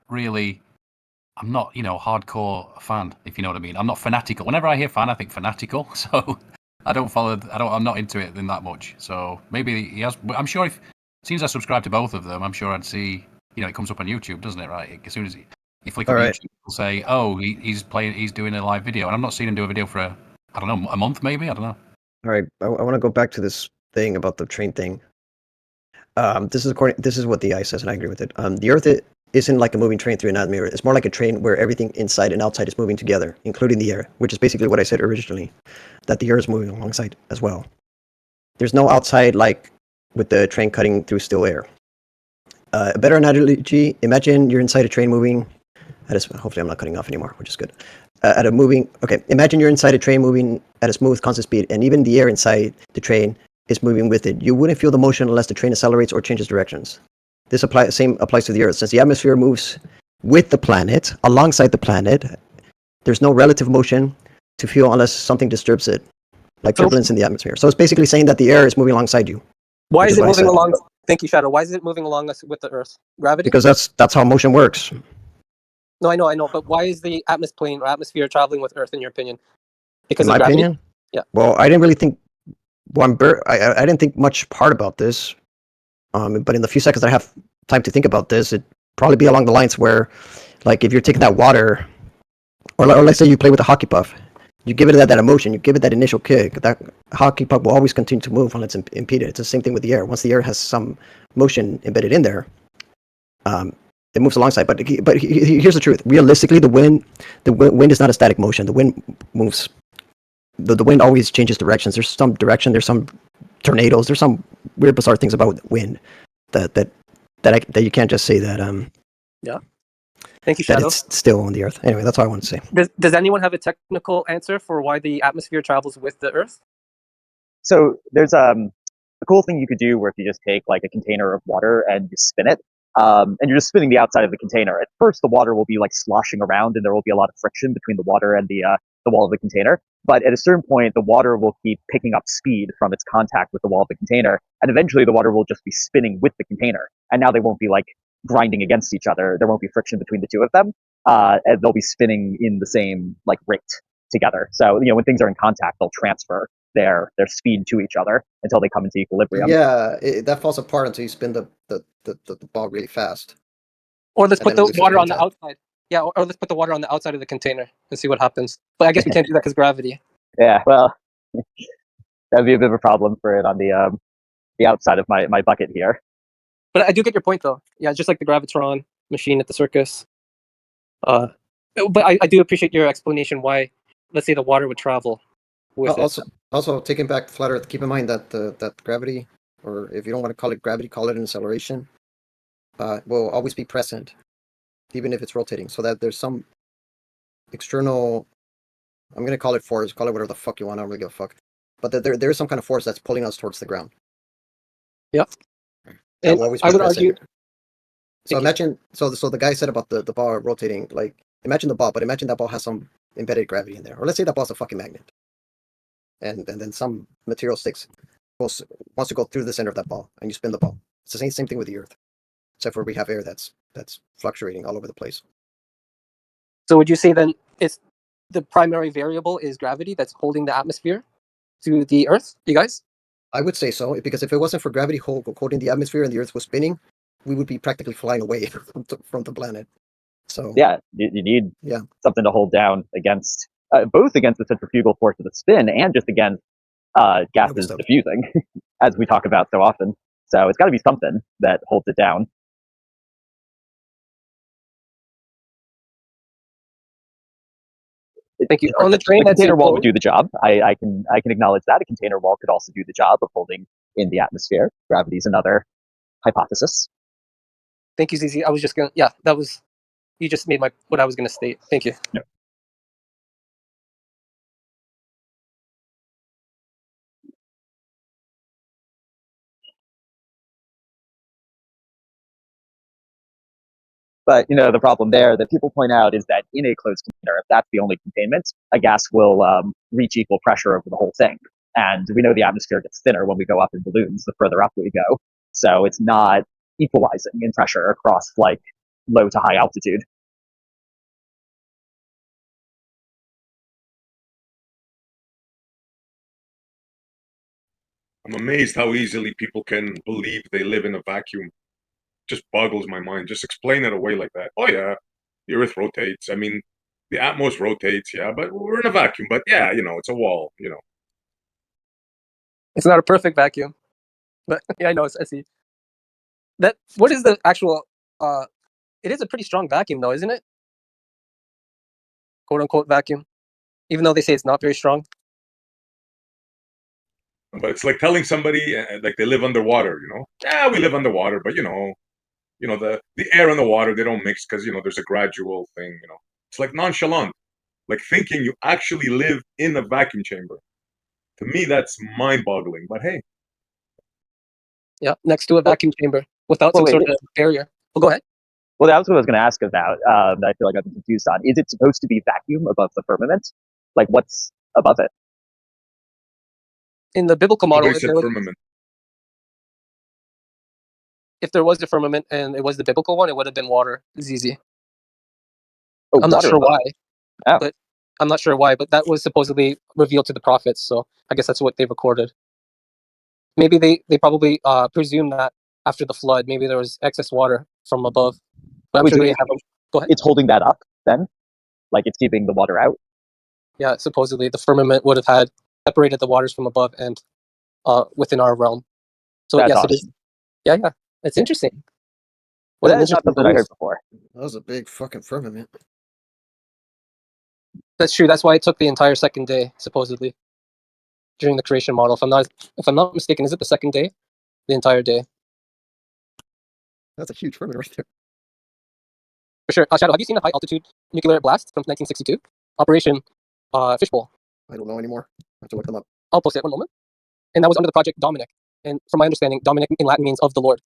hardcore fan, if you know what I mean. I'm not fanatical. Whenever I hear fan, I think fanatical. So I'm not into it in that much. So maybe he has. I'm sure if since I subscribe to both of them, I'm sure I'd see. It comes up on YouTube, doesn't it? Right? As soon as you flick on Alright. YouTube, it'll say, "Oh, he's doing a live video," and I'm not seeing him do a video for a month, maybe. I don't know. All right, I want to go back to this thing about the train thing. This is what the eye says, and I agree with it. The Earth isn't like a moving train through an atmosphere. It's more like a train where everything inside and outside is moving together, including the air, which is basically what I said originally, that the Earth is moving alongside as well. There's no outside like with the train cutting through still air. A better analogy: imagine you're inside a train moving. Hopefully, I'm not cutting off anymore, which is good. Imagine you're inside a train moving at a smooth, constant speed, and even the air inside the train is moving with it. You wouldn't feel the motion unless the train accelerates or changes directions. Same applies to the Earth. Since the atmosphere moves with the planet, alongside the planet, there's no relative motion to feel unless something disturbs it, like turbulence in the atmosphere. So it's basically saying that the air is moving alongside you. Why which is it what I moving said. along? Thank you, Shadow. Why is it moving along us with the Earth? Gravity? Because that's how motion works. No, I know. But why is the atmosphere traveling with Earth, in your opinion? Because In of my gravity? opinion? Yeah. Well, I didn't really think I didn't think much hard about this. But in the few seconds that I have time to think about this, it'd probably be along the lines where, like, if you're taking that water, or let's say you play with a hockey puck, you give it that emotion, you give it that initial kick, that hockey puck will always continue to move unless it's impeded. It's the same thing with the air. Once the air has some motion embedded in there, it moves alongside. But here's the truth: realistically, the wind is not a static motion. The wind moves. The wind always changes directions. There's some direction. There's some tornadoes. There's some weird, bizarre things about wind that you can't just say that. Yeah. Thank you, That Shadow. it's still on the Earth. Anyway, that's all I want to say. Does anyone have a technical answer for why the atmosphere travels with the Earth? So there's a cool thing you could do where if you just take like a container of water and you spin it, and you're just spinning the outside of the container. At first, the water will be like sloshing around, and there will be a lot of friction between the water and the wall of the container. But at a certain point, the water will keep picking up speed from its contact with the wall of the container, and eventually the water will just be spinning with the container. And now they won't be like grinding against each other. There won't be friction between the two of them, and they'll be spinning in the same like rate together. So when things are in contact, they'll transfer their speed to each other until they come into equilibrium. Yeah, that falls apart until you spin the ball really fast. Or let's And put then it the loses water on the contact. outside. Yeah, or let's put the water on the outside of the container and see what happens. But I guess we can't do that because gravity. Yeah, well, that'd be a bit of a problem for it on the outside of my bucket here. But I do get your point, though. Yeah, just like the gravitron machine at the circus. But I do appreciate your explanation why, let's say, the water would travel with it. Also, taking back flat Earth, keep in mind that that gravity, or if you don't want to call it gravity, call it an acceleration, will always be present, even if it's rotating. So that there's some external, I'm gonna call it force, call it whatever the fuck you want. I don't really give a fuck. But there is some kind of force that's pulling us towards the ground. Yep. That And will always be I would present. argue. So imagine, so the guy said about the ball rotating, like imagine the ball, but imagine that ball has some embedded gravity in there, or let's say that ball's a fucking magnet, and then some material wants to go through the center of that ball, and you spin the ball. It's the same thing with the Earth, except for we have air that's fluctuating all over the place. So would you say then it's the primary variable is gravity that's holding the atmosphere to the Earth? You guys? I would say so, because if it wasn't for gravity holding the atmosphere and the Earth was spinning, we would be practically flying away from the planet. So yeah, you need yeah something to hold down against both against the centrifugal force of the spin and just against gas is diffusing, as we talk about so often. So it's got to be something that holds it down. Thank you. On the train, the that's container wall would enclosed. do the job. I can acknowledge that. A container wall could also do the job of holding in the atmosphere. Gravity is another hypothesis. Thank you, ZZ. I was just gonna. Yeah, that was. You just made what I was gonna state. Thank you. No. But the problem there that people point out is that in a closed container, if that's the only containment, a gas will reach equal pressure over the whole thing. And we know the atmosphere gets thinner when we go up in balloons, the further up we go. So it's not equalizing in pressure across like low to high altitude. I'm amazed how easily people can believe they live in a vacuum. Just boggles my mind. Just explain it away like that. Oh yeah, the Earth rotates. I mean, the atmos rotates. Yeah, but we're in a vacuum. But yeah, it's a wall. It's not a perfect vacuum, but yeah, I know. I see. That. What is the actual? It is a pretty strong vacuum, though, isn't it? "Quote unquote" vacuum, even though they say it's not very strong. But it's like telling somebody like they live underwater. Yeah, we live underwater, but the air and the water, they don't mix because there's a gradual thing. It's like nonchalant, like thinking you actually live in a vacuum chamber. To me, that's mind-boggling. But hey, Yeah, next to a vacuum chamber without some sort of barrier. Well, go ahead. Well, that was what I was going to ask about. That I feel like I've been confused on. Is it supposed to be vacuum above the firmament? Like, what's above it? In the biblical model, nobody said firmament. if there was the firmament and it was the biblical one, it would have been water. ZZ. Oh, I'm not water sure above why, it. Oh. but I'm not sure why. But that was supposedly revealed to the prophets, so I guess that's what they recorded. Maybe they probably presume that after the flood, maybe there was excess water from above. But I'm Wait, sure so they have. Go ahead. It's holding that up then? Like it's keeping the water out? Yeah, supposedly the firmament would have had separated the waters from above and within our realm. So That's yes, awesome. it is. Yeah, yeah, it's interesting. Well, What an that is not interesting something I heard belief. before. That was a big fucking firmament. That's true. That's why it took the entire second day, supposedly, during the creation model. If I'm not mistaken, is it the second day? The entire day. That's a huge firmament right there. For sure. Shadow, have you seen the high altitude nuclear blast from 1962? Operation Fishbowl. I don't know anymore. I have to look them up. I'll post it one moment. And that was under the project Dominic. And from my understanding, Dominic in Latin means of the Lord.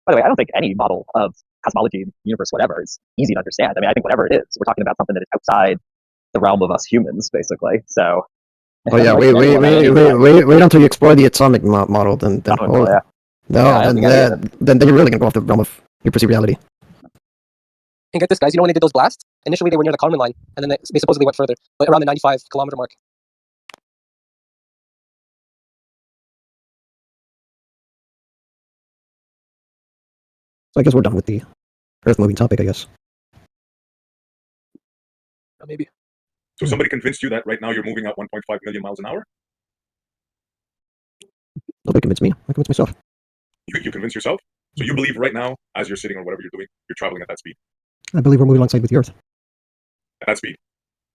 By the way, I don't think any model of cosmology, universe, whatever, is easy to understand. I mean, I think whatever it is, we're talking about something that is outside the realm of us humans, basically. So. Oh yeah, wait until you explore the atomic model, then Oh, yeah. then you're really gonna go off the realm of your perceived reality. And get this, guys, when they did those blasts, initially they were near the Kármán line, and then they supposedly went further, but around the 95-kilometer mark. So I guess we're done with the Earth moving topic, I guess. Maybe. So somebody convinced you that right now you're moving at 1.5 million miles an hour? Nobody convinced me. I convinced myself. You convince yourself? So you believe right now, as you're sitting or whatever you're doing, you're traveling at that speed? I believe we're moving alongside with the Earth. At that speed?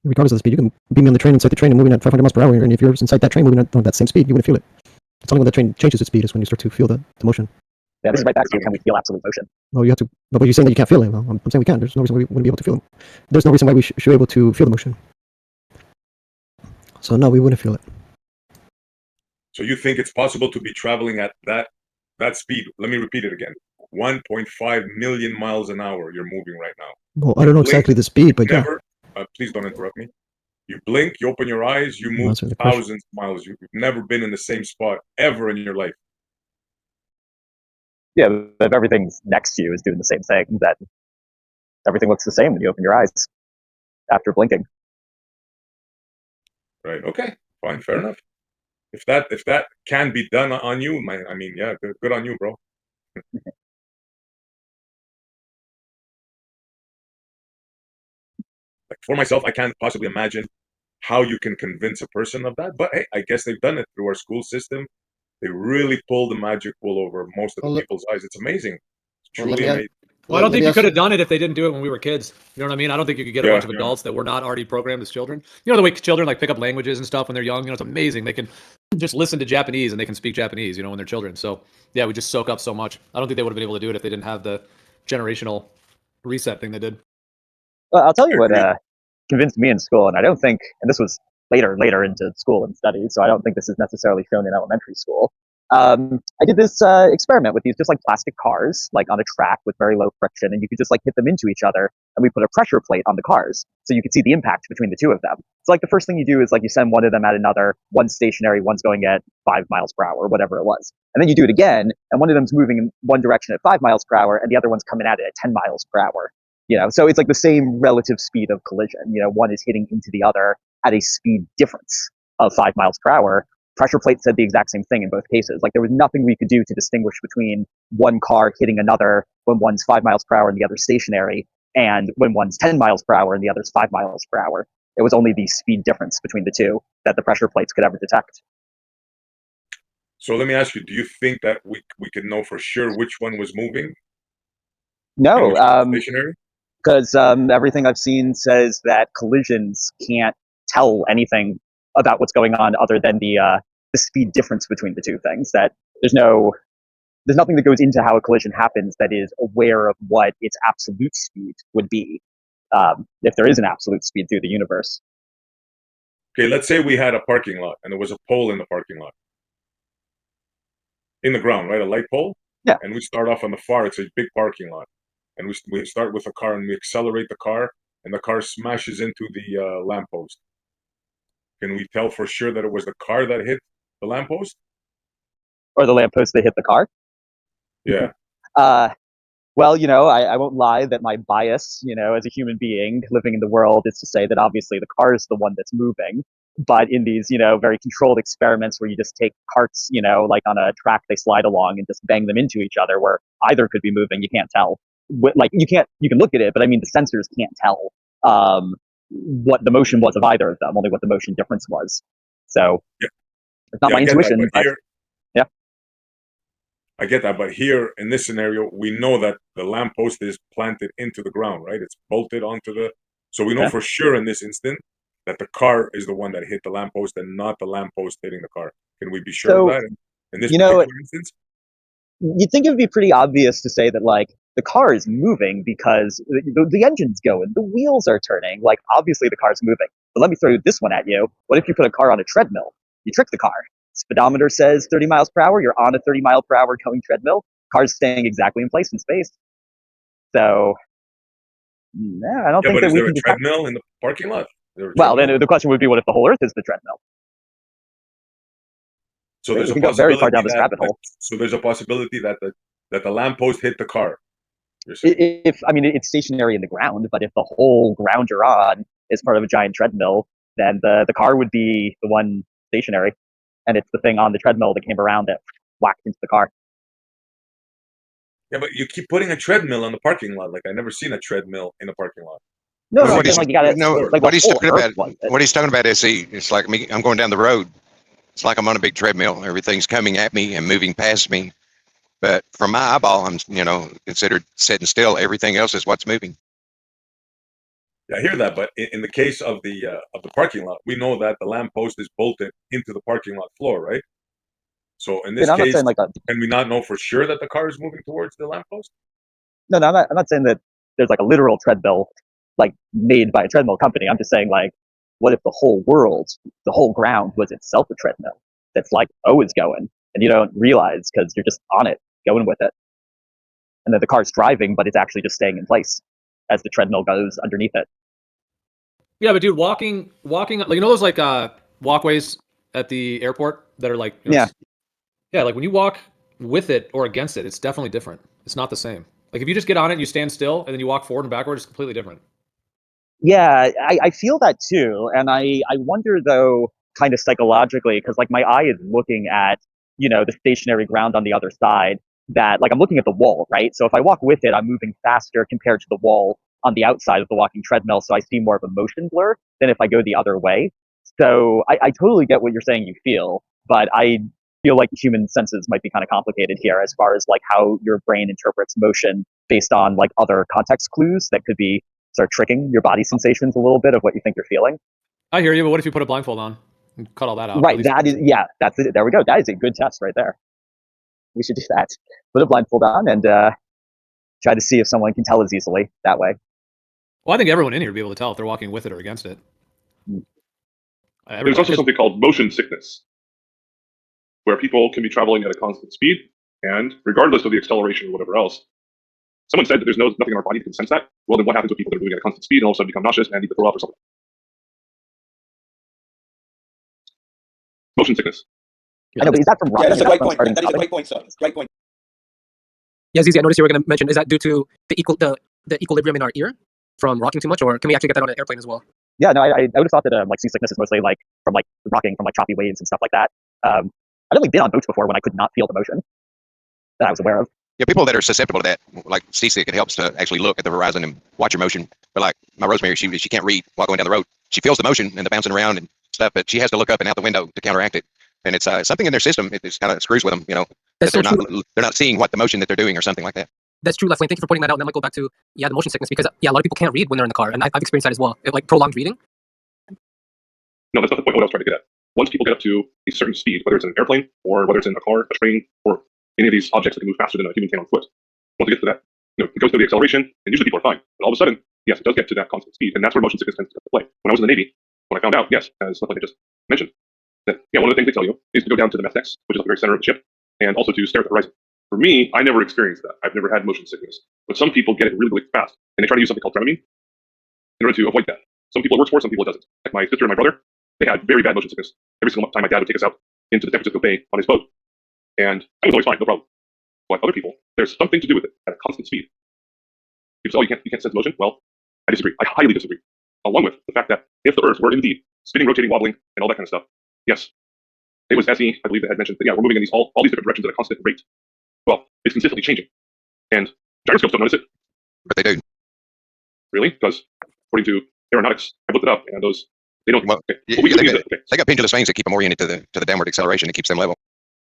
Regardless of the speed, you can beam me on the train inside the train and moving at 500 miles per hour, and if you're inside that train moving at that same speed, you wouldn't feel it. It's only when the train changes its speed is when you start to feel the motion. Yeah, this is right back to can we feel absolute motion? Well, you have to. But you're saying that you can't feel it. Well, I'm saying we can. There's no reason why we wouldn't be able to feel it. There's no reason why we should be able to feel the motion. So no, we wouldn't feel it. So you think it's possible to be traveling at that speed? Let me repeat it again. 1.5 million miles an hour you're moving right now. Well, I don't know exactly the speed, but yeah. Please don't interrupt me. You blink, you open your eyes, you move thousands of miles. You've never been in the same spot ever in your life. Yeah, if everything's next to you is doing the same thing, then everything looks the same when you open your eyes after blinking. Right. Okay. Fine. Fair enough. If that can be done on you, I mean, yeah, good on you, bro. for myself, I can't possibly imagine how you can convince a person of that. But hey, I guess they've done it through our school system. They really pull the magic wool over most of the people's eyes. It's amazing. It's truly amazing. Well, I don't think you could have done it if they didn't do it when we were kids. You know what I mean? I don't think you could get a bunch of adults that were not already programmed as children. You know the way children like pick up languages and stuff when they're young. You know, it's amazing. They can just listen to Japanese and they can speak Japanese. You know, when they're children. So yeah, we just soak up so much. I don't think they would have been able to do it if they didn't have the generational reset thing they did. Well, I'll tell you what convinced me in school, and I don't think, and this was later into school and studies, so I don't think this is necessarily shown in elementary school. I did this experiment with these just like plastic cars, like on a track with very low friction, and you could just like hit them into each other, and we put a pressure plate on the cars, so you could see the impact between the two of them. So like the first thing you do is like you send one of them at another, one's stationary, one's going at 5 miles per hour, whatever it was. And then you do it again, and one of them's moving in one direction at 5 miles per hour, and the other one's coming at it at 10 miles per hour. You know, so it's like the same relative speed of collision. You know, one is hitting into the other at a speed difference of 5 miles per hour. Pressure plate said the exact same thing in both cases. Like there was nothing we could do to distinguish between one car hitting another when one's 5 miles per hour and the other's stationary, and when one's 10 miles per hour and the other's 5 miles per hour. It was only the speed difference between the two that the pressure plates could ever detect. So let me ask you, do you think that we could know for sure which one was moving? No, stationary? because everything I've seen says that collisions can't tell anything about what's going on other than the speed difference between the two things. That there's nothing that goes into how a collision happens that is aware of what its absolute speed would be, if there is an absolute speed through the universe. Okay, let's say we had a parking lot and there was a pole in the parking lot. In the ground, right? A light pole? Yeah. And we start off on the far, it's a big parking lot. And we start with a car and we accelerate the car and the car smashes into the lamppost. Can we tell for sure that it was the car that hit the lamppost? Or the lamppost that hit the car? Yeah. Well, you know, I won't lie that my bias, you know, as a human being living in the world is to say that obviously the car is the one that's moving. But in these, you know, very controlled experiments where you just take carts, you know, like on a track they slide along and just bang them into each other where either could be moving, you can't tell. Like you can look at it, but I mean the sensors can't tell what the motion was of either of them, only what the motion difference was. So it's not my intuition. But yeah. I get that, but here in this scenario, we know that the lamppost is planted into the ground, right? It's bolted onto the. So we know for sure in this instant that the car is the one that hit the lamppost and not the lamppost hitting the car. Can we be sure of that in this particular instance? You'd think it would be pretty obvious to say that, like, the car is moving because the engine's going, the wheels are turning. Like, obviously the car's moving. But let me throw this one at you. What if you put a car on a treadmill? You trick the car. Speedometer says 30 miles per hour. You're on a 30 mile per hour going treadmill. Car's staying exactly in place in space. So, yeah, I don't think that we can. Is there a treadmill in the parking lot? Well, then the question would be, what if the whole Earth is the treadmill? So there's we a can go very far down this rabbit hole. So there's a possibility that the lamppost hit the car. If I mean it's stationary in the ground, but if the whole ground you're on is part of a giant treadmill, then the car would be the one stationary, and it's the thing on the treadmill that came around that whacked into the car. Yeah, but you keep putting a treadmill on the parking lot. Like, I've never seen a treadmill in a parking lot. No, what he's, like you gotta, no, like what he's talking about. What he's talking about is it's like me. I'm going down the road. It's like I'm on a big treadmill. Everything's coming at me and moving past me. But from my eyeball, I'm considered sitting still. Everything else is what's moving. Yeah, I hear that. But in the case of the parking lot, we know that the lamppost is bolted into the parking lot floor, right? So in this case, can we not know for sure that the car is moving towards the lamppost? No, I'm not saying that there's like a literal treadmill like made by a treadmill company. I'm just saying, like, what if the whole world, the whole ground was itself a treadmill that's like always going, and you don't realize because you're just on it, going with it. And then the car's driving, but it's actually just staying in place as the treadmill goes underneath it. Yeah, but dude, walking, like, you know those like walkways at the airport that are like, you know, yeah, like when you walk with it or against it, it's definitely different. It's not the same. Like if you just get on it and you stand still and then you walk forward and backward, it's completely different. Yeah, I feel that too. And I wonder though, kind of psychologically, because like my eye is looking at, you know, the stationary ground on the other side, that like I'm looking at the wall, right? So if I walk with it, I'm moving faster compared to the wall on the outside of the walking treadmill, so I see more of a motion blur than if I go the other way. So I totally get what you're saying you feel, but I feel like human senses might be kind of complicated here as far as like how your brain interprets motion based on like other context clues that could be sort of tricking your body sensations a little bit of what you think you're feeling. I hear you, but what if you put a blindfold on and cut all that out? Right, that is, yeah, that's it. There we go. That is a good test right there. We should do that. Put a blindfold on and try to see if someone can tell as easily that way. Well, I think everyone in here would be able to tell if they're walking with it or against it. There's also something called motion sickness, where people can be traveling at a constant speed, and regardless of the acceleration or whatever else, someone said that there's nothing in our body that can sense that. Well, then what happens with people that are moving at a constant speed and all of a sudden become nauseous and need to throw up or something? Motion sickness. I know, but is that from Yeah, rocking? that's a Is great that point. from That is a starting great point, sir. Great point. Yeah, ZZ, I noticed you were going to mention, is that due to the equilibrium in our ear from rocking too much, or can we actually get that on an airplane as well? Yeah, no, I would have thought that like seasickness is mostly like from like rocking from like choppy waves and stuff like that. I've only been on boats before when I could not feel the motion that I was aware of. Yeah, people that are susceptible to that, like seasick, it helps to actually look at the horizon and watch your motion. But like my Rosemary, she can't read while going down the road. She feels the motion and the bouncing around and stuff, but she has to look up and out the window to counteract it. And it's something in their system. It just kind of screws with them, you know. That's That so they're not seeing what the motion that they're doing or something like that. That's true, Leflane. Thank you for pointing that out. And that might go back to, the motion sickness, because, a lot of people can't read when they're in the car, and I've experienced that as well. Like prolonged reading. No, that's not the point. What I was trying to get at. Once people get up to a certain speed, whether it's in an airplane or whether it's in a car, a train, or any of these objects that can move faster than a human can on foot, once it gets to that, it goes through the acceleration, and usually people are fine. But all of a sudden, yes, it does get to that constant speed, and that's where motion sickness tends to come into play. When I was in the Navy, when I found out, yes, as like I just mentioned, that one of the things they tell you is to go down to the mess decks, which is at the very center of the ship, and also to stare at the horizon. For me, I never experienced that. I've never had motion sickness, but some people get it really, really fast, and they try to use something called Dramamine in order to avoid that. Some people it works for, some people it doesn't. Like my sister and my brother, they had very bad motion sickness. Every single time my dad would take us out into the San Francisco Bay on his boat, and I was always fine, no problem. But other people, there's something to do with it at a constant speed. People say, oh, you can't sense motion? Well, I disagree. I highly disagree. Along with the fact that if the Earth were indeed spinning, rotating, wobbling, and all that kind of stuff, yes, it was Essie, I believe, that had mentioned that, yeah, we're moving in all these different directions at a constant rate. Well, it's consistently changing. And gyroscopes don't notice it. But they do. Really? Because according to aeronautics, I looked it up, and they don't. Well, okay. But we can use it. Okay. They got pendulous vanes that keep them oriented to the downward acceleration and keeps them level.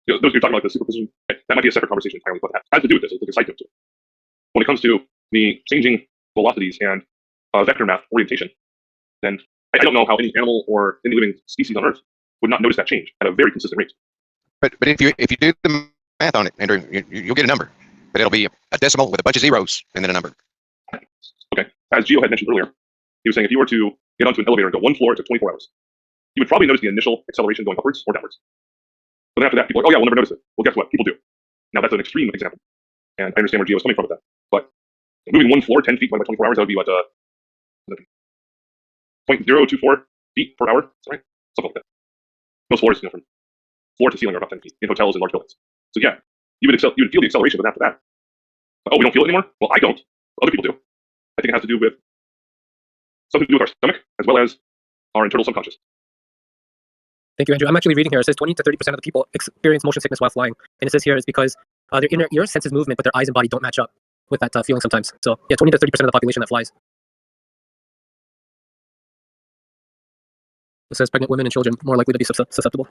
Those you're talking about the superposition. Okay. That might be a separate conversation entirely. What that has to do with this. It's like a side note to it. When it comes to the changing velocities and vector math orientation, then I don't know how any animal or any living species on Earth would not notice that change at a very consistent rate. But if you do the math on it, Andrew, you'll get a number, but it'll be a decimal with a bunch of zeros and then a number. Okay. As Gio had mentioned earlier, he was saying if you were to get onto an elevator and go one floor, it took 24 hours. You would probably notice the initial acceleration going upwards or downwards. But then after that, people are like, oh yeah, we'll never notice it. Well, guess what? People do. Now that's an extreme example. And I understand where Gio was coming from with that. But moving one floor 10 feet by 24 hours, that would be what, 0.024 feet per hour, right? Something like that. Most floors, from floor to ceiling are about 10 feet in hotels and large buildings. So yeah, you would feel the acceleration, but after that, oh, we don't feel it anymore? Well, I don't. Other people do. I think it has to do with something to do with our stomach as well as our internal subconscious. Thank you, Andrew. I'm actually reading here. It says 20 to 30% of the people experience motion sickness while flying. And it says here it's because their inner ear senses movement, but their eyes and body don't match up with that feeling sometimes. So yeah, 20 to 30% of the population that flies. It says pregnant women and children more likely to be susceptible.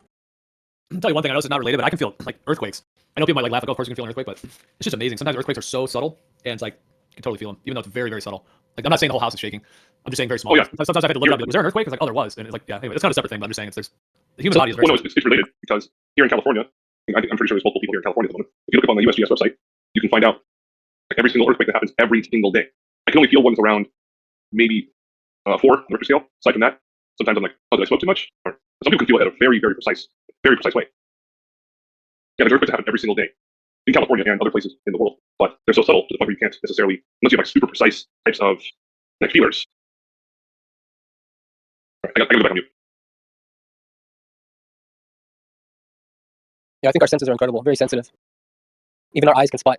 I'll tell you one thing, I know it's not related, but I can feel like earthquakes. I know people might like laugh, like, oh, of course you can feel an earthquake, but it's just amazing. Sometimes earthquakes are so subtle, and it's like, you can totally feel them, even though it's very, very subtle. Like, I'm not saying the whole house is shaking. I'm just saying very small. Oh, yeah. Sometimes I've had to look it up. Like, was there an earthquake? It's like, oh, there was. And it's like, yeah, anyway, it's not a separate thing, but I'm just saying the human body is very it's related because here in California, I'm pretty sure there's multiple people here in California at the moment. If you look up on the USGS website, you can find out like every single earthquake that happens every single day. I can only feel ones around maybe 4 on the Richter scale. Aside from that, sometimes I'm like, oh, did I smoke too much? Or some people can feel it at a very, very precise way. Yeah, there's earthquakes that happen every single day in California and other places in the world, but they're so subtle to the point where you can't necessarily, unless you have like super precise types of like feelers. All right, I got to go back on mute. Yeah, I think our senses are incredible, very sensitive. Even our eyes can spot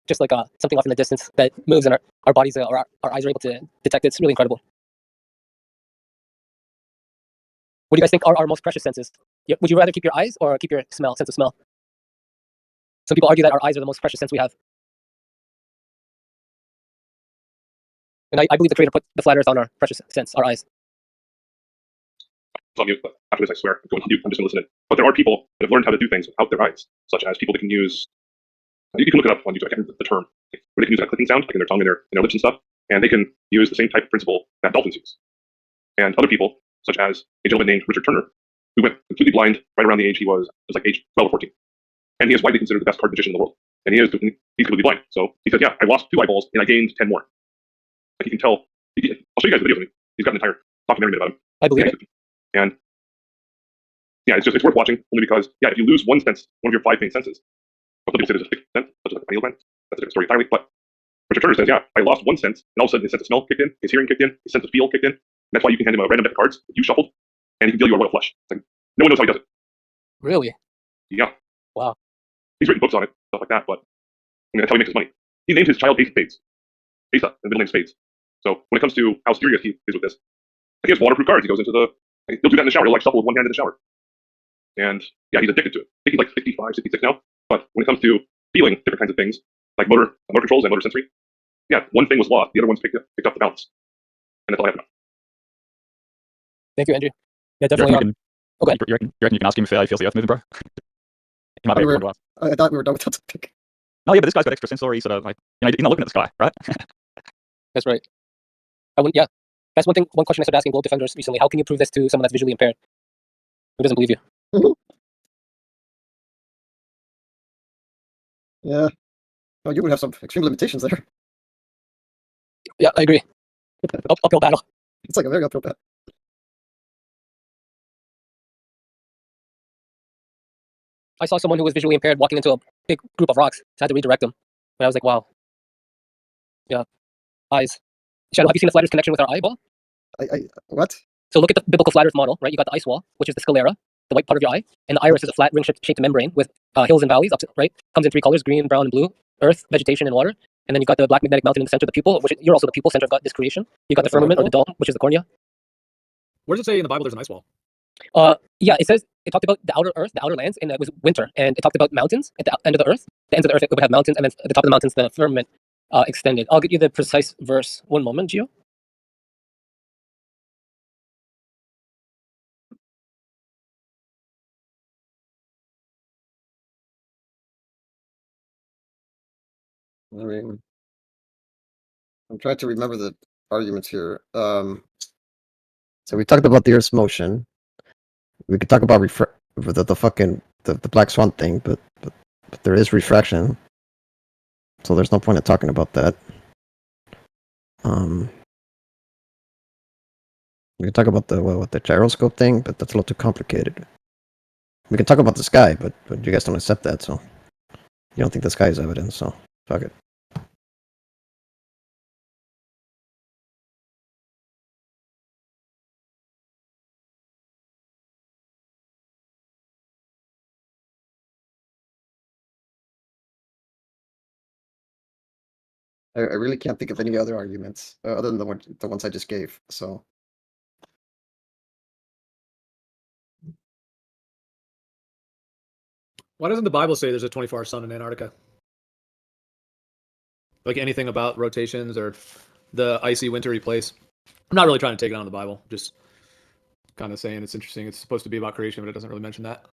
just like something off in the distance that moves, and our bodies or our eyes are able to detect it. It's really incredible. What do you guys think are our most precious senses? Would you rather keep your eyes or keep your sense of smell? Some people argue that our eyes are the most precious sense we have. And I believe the Creator put the flat Earth on our precious sense, our eyes. On mute, but after this, I swear, I'm going to mute. I'm just going to listen in. But there are people that have learned how to do things without their eyes, such as people that can use. You can look it up on YouTube. I can't remember the term, where they can use a clicking sound, like in their tongue and their lips and stuff, and they can use the same type of principle that dolphins use. And other people, such as a gentleman named Richard Turner, who went completely blind right around the age he was like age 12 or 14, and he is widely considered the best card magician in the world. And he's completely blind. So he said, "Yeah, I lost 2 eyeballs and I gained 10 more." Like you can tell. I'll show you guys the video of him. He's got an entire documentary about him. I believe it. And yeah, it's worth watching only because if you lose one sense, one of your 5 main senses, what people consider a 6th sense, such as like a pineal gland, that's a different story entirely. But Richard Turner says, I lost one sense, and all of a sudden his sense of smell kicked in, his hearing kicked in, his sense of feel kicked in. And that's why you can hand him a random deck of cards that you shuffled, and he can deal you a royal flush. It's like, no one knows how he does it. Really? Yeah. Wow. He's written books on it, stuff like that. But I mean, that's how he makes his money. He named his child Ace of Spades. Asa, and middle name Spades. So when it comes to how serious he is with this, he has waterproof cards. He goes into he'll do that in the shower. He'll like shuffle with one hand in the shower. And yeah, he's addicted to it. I think he's like 65, 66 now. But when it comes to feeling different kinds of things, like motor controls and motor sensory, one thing was lost. The other one's picked up the balance. And that's all I have now. Thank you, Andrew. Yeah, definitely. You reckon you can ask him if he feels the earth moving, bro? He might be able to ask. I thought we were done with that topic. Oh yeah, but this guy's got extra sensory sort of like, he's not looking at the sky, right? That's right. That's one question I started asking Globe Defenders recently. How can you prove this to someone that's visually impaired? Who doesn't believe you? Yeah. Oh, you would have some extreme limitations there. Yeah, I agree. Uphill battle. It's like a very uphill battle. I saw someone who was visually impaired walking into a big group of rocks, so I had to redirect them. But I was like, wow. Yeah. Eyes. Shadow, have you seen the flat Earth connection with our eyeball? What? So look at the biblical flat Earth model, right? You got the ice wall, which is the sclera, the white part of your eye, and the iris is a flat ring-shaped membrane with hills and valleys, right? Comes in 3 colors, green, brown, and blue, earth, vegetation, and water. And then you got the black magnetic mountain in the center of the pupil, which you're also the pupil center of this creation. You got the firmament or the dome, which is the cornea. Where does it say in the Bible there's an ice wall? Yeah, it talked about the outer earth, the outer lands, and it was winter. And it talked about mountains at the end of the earth. The ends of the earth, it would have mountains, and then at the top of the mountains, the firmament extended. I'll get you the precise verse. One moment, Gio. I mean, I'm trying to remember the arguments here. So we talked about the Earth's motion. We could talk about the black swan thing, but there is refraction, so there's no point in talking about that. We can talk about the gyroscope thing, but that's a little too complicated. We can talk about the sky, but you guys don't accept that, so you don't think the sky is evidence, so fuck it. I really can't think of any other arguments other than the ones I just gave. So Why doesn't the Bible say there's a 24-hour sun in Antarctica? Like anything about rotations or the icy wintry place? I'm not really trying to take it on the Bible. Just kind of saying it's interesting. It's supposed to be about creation, but it doesn't really mention that.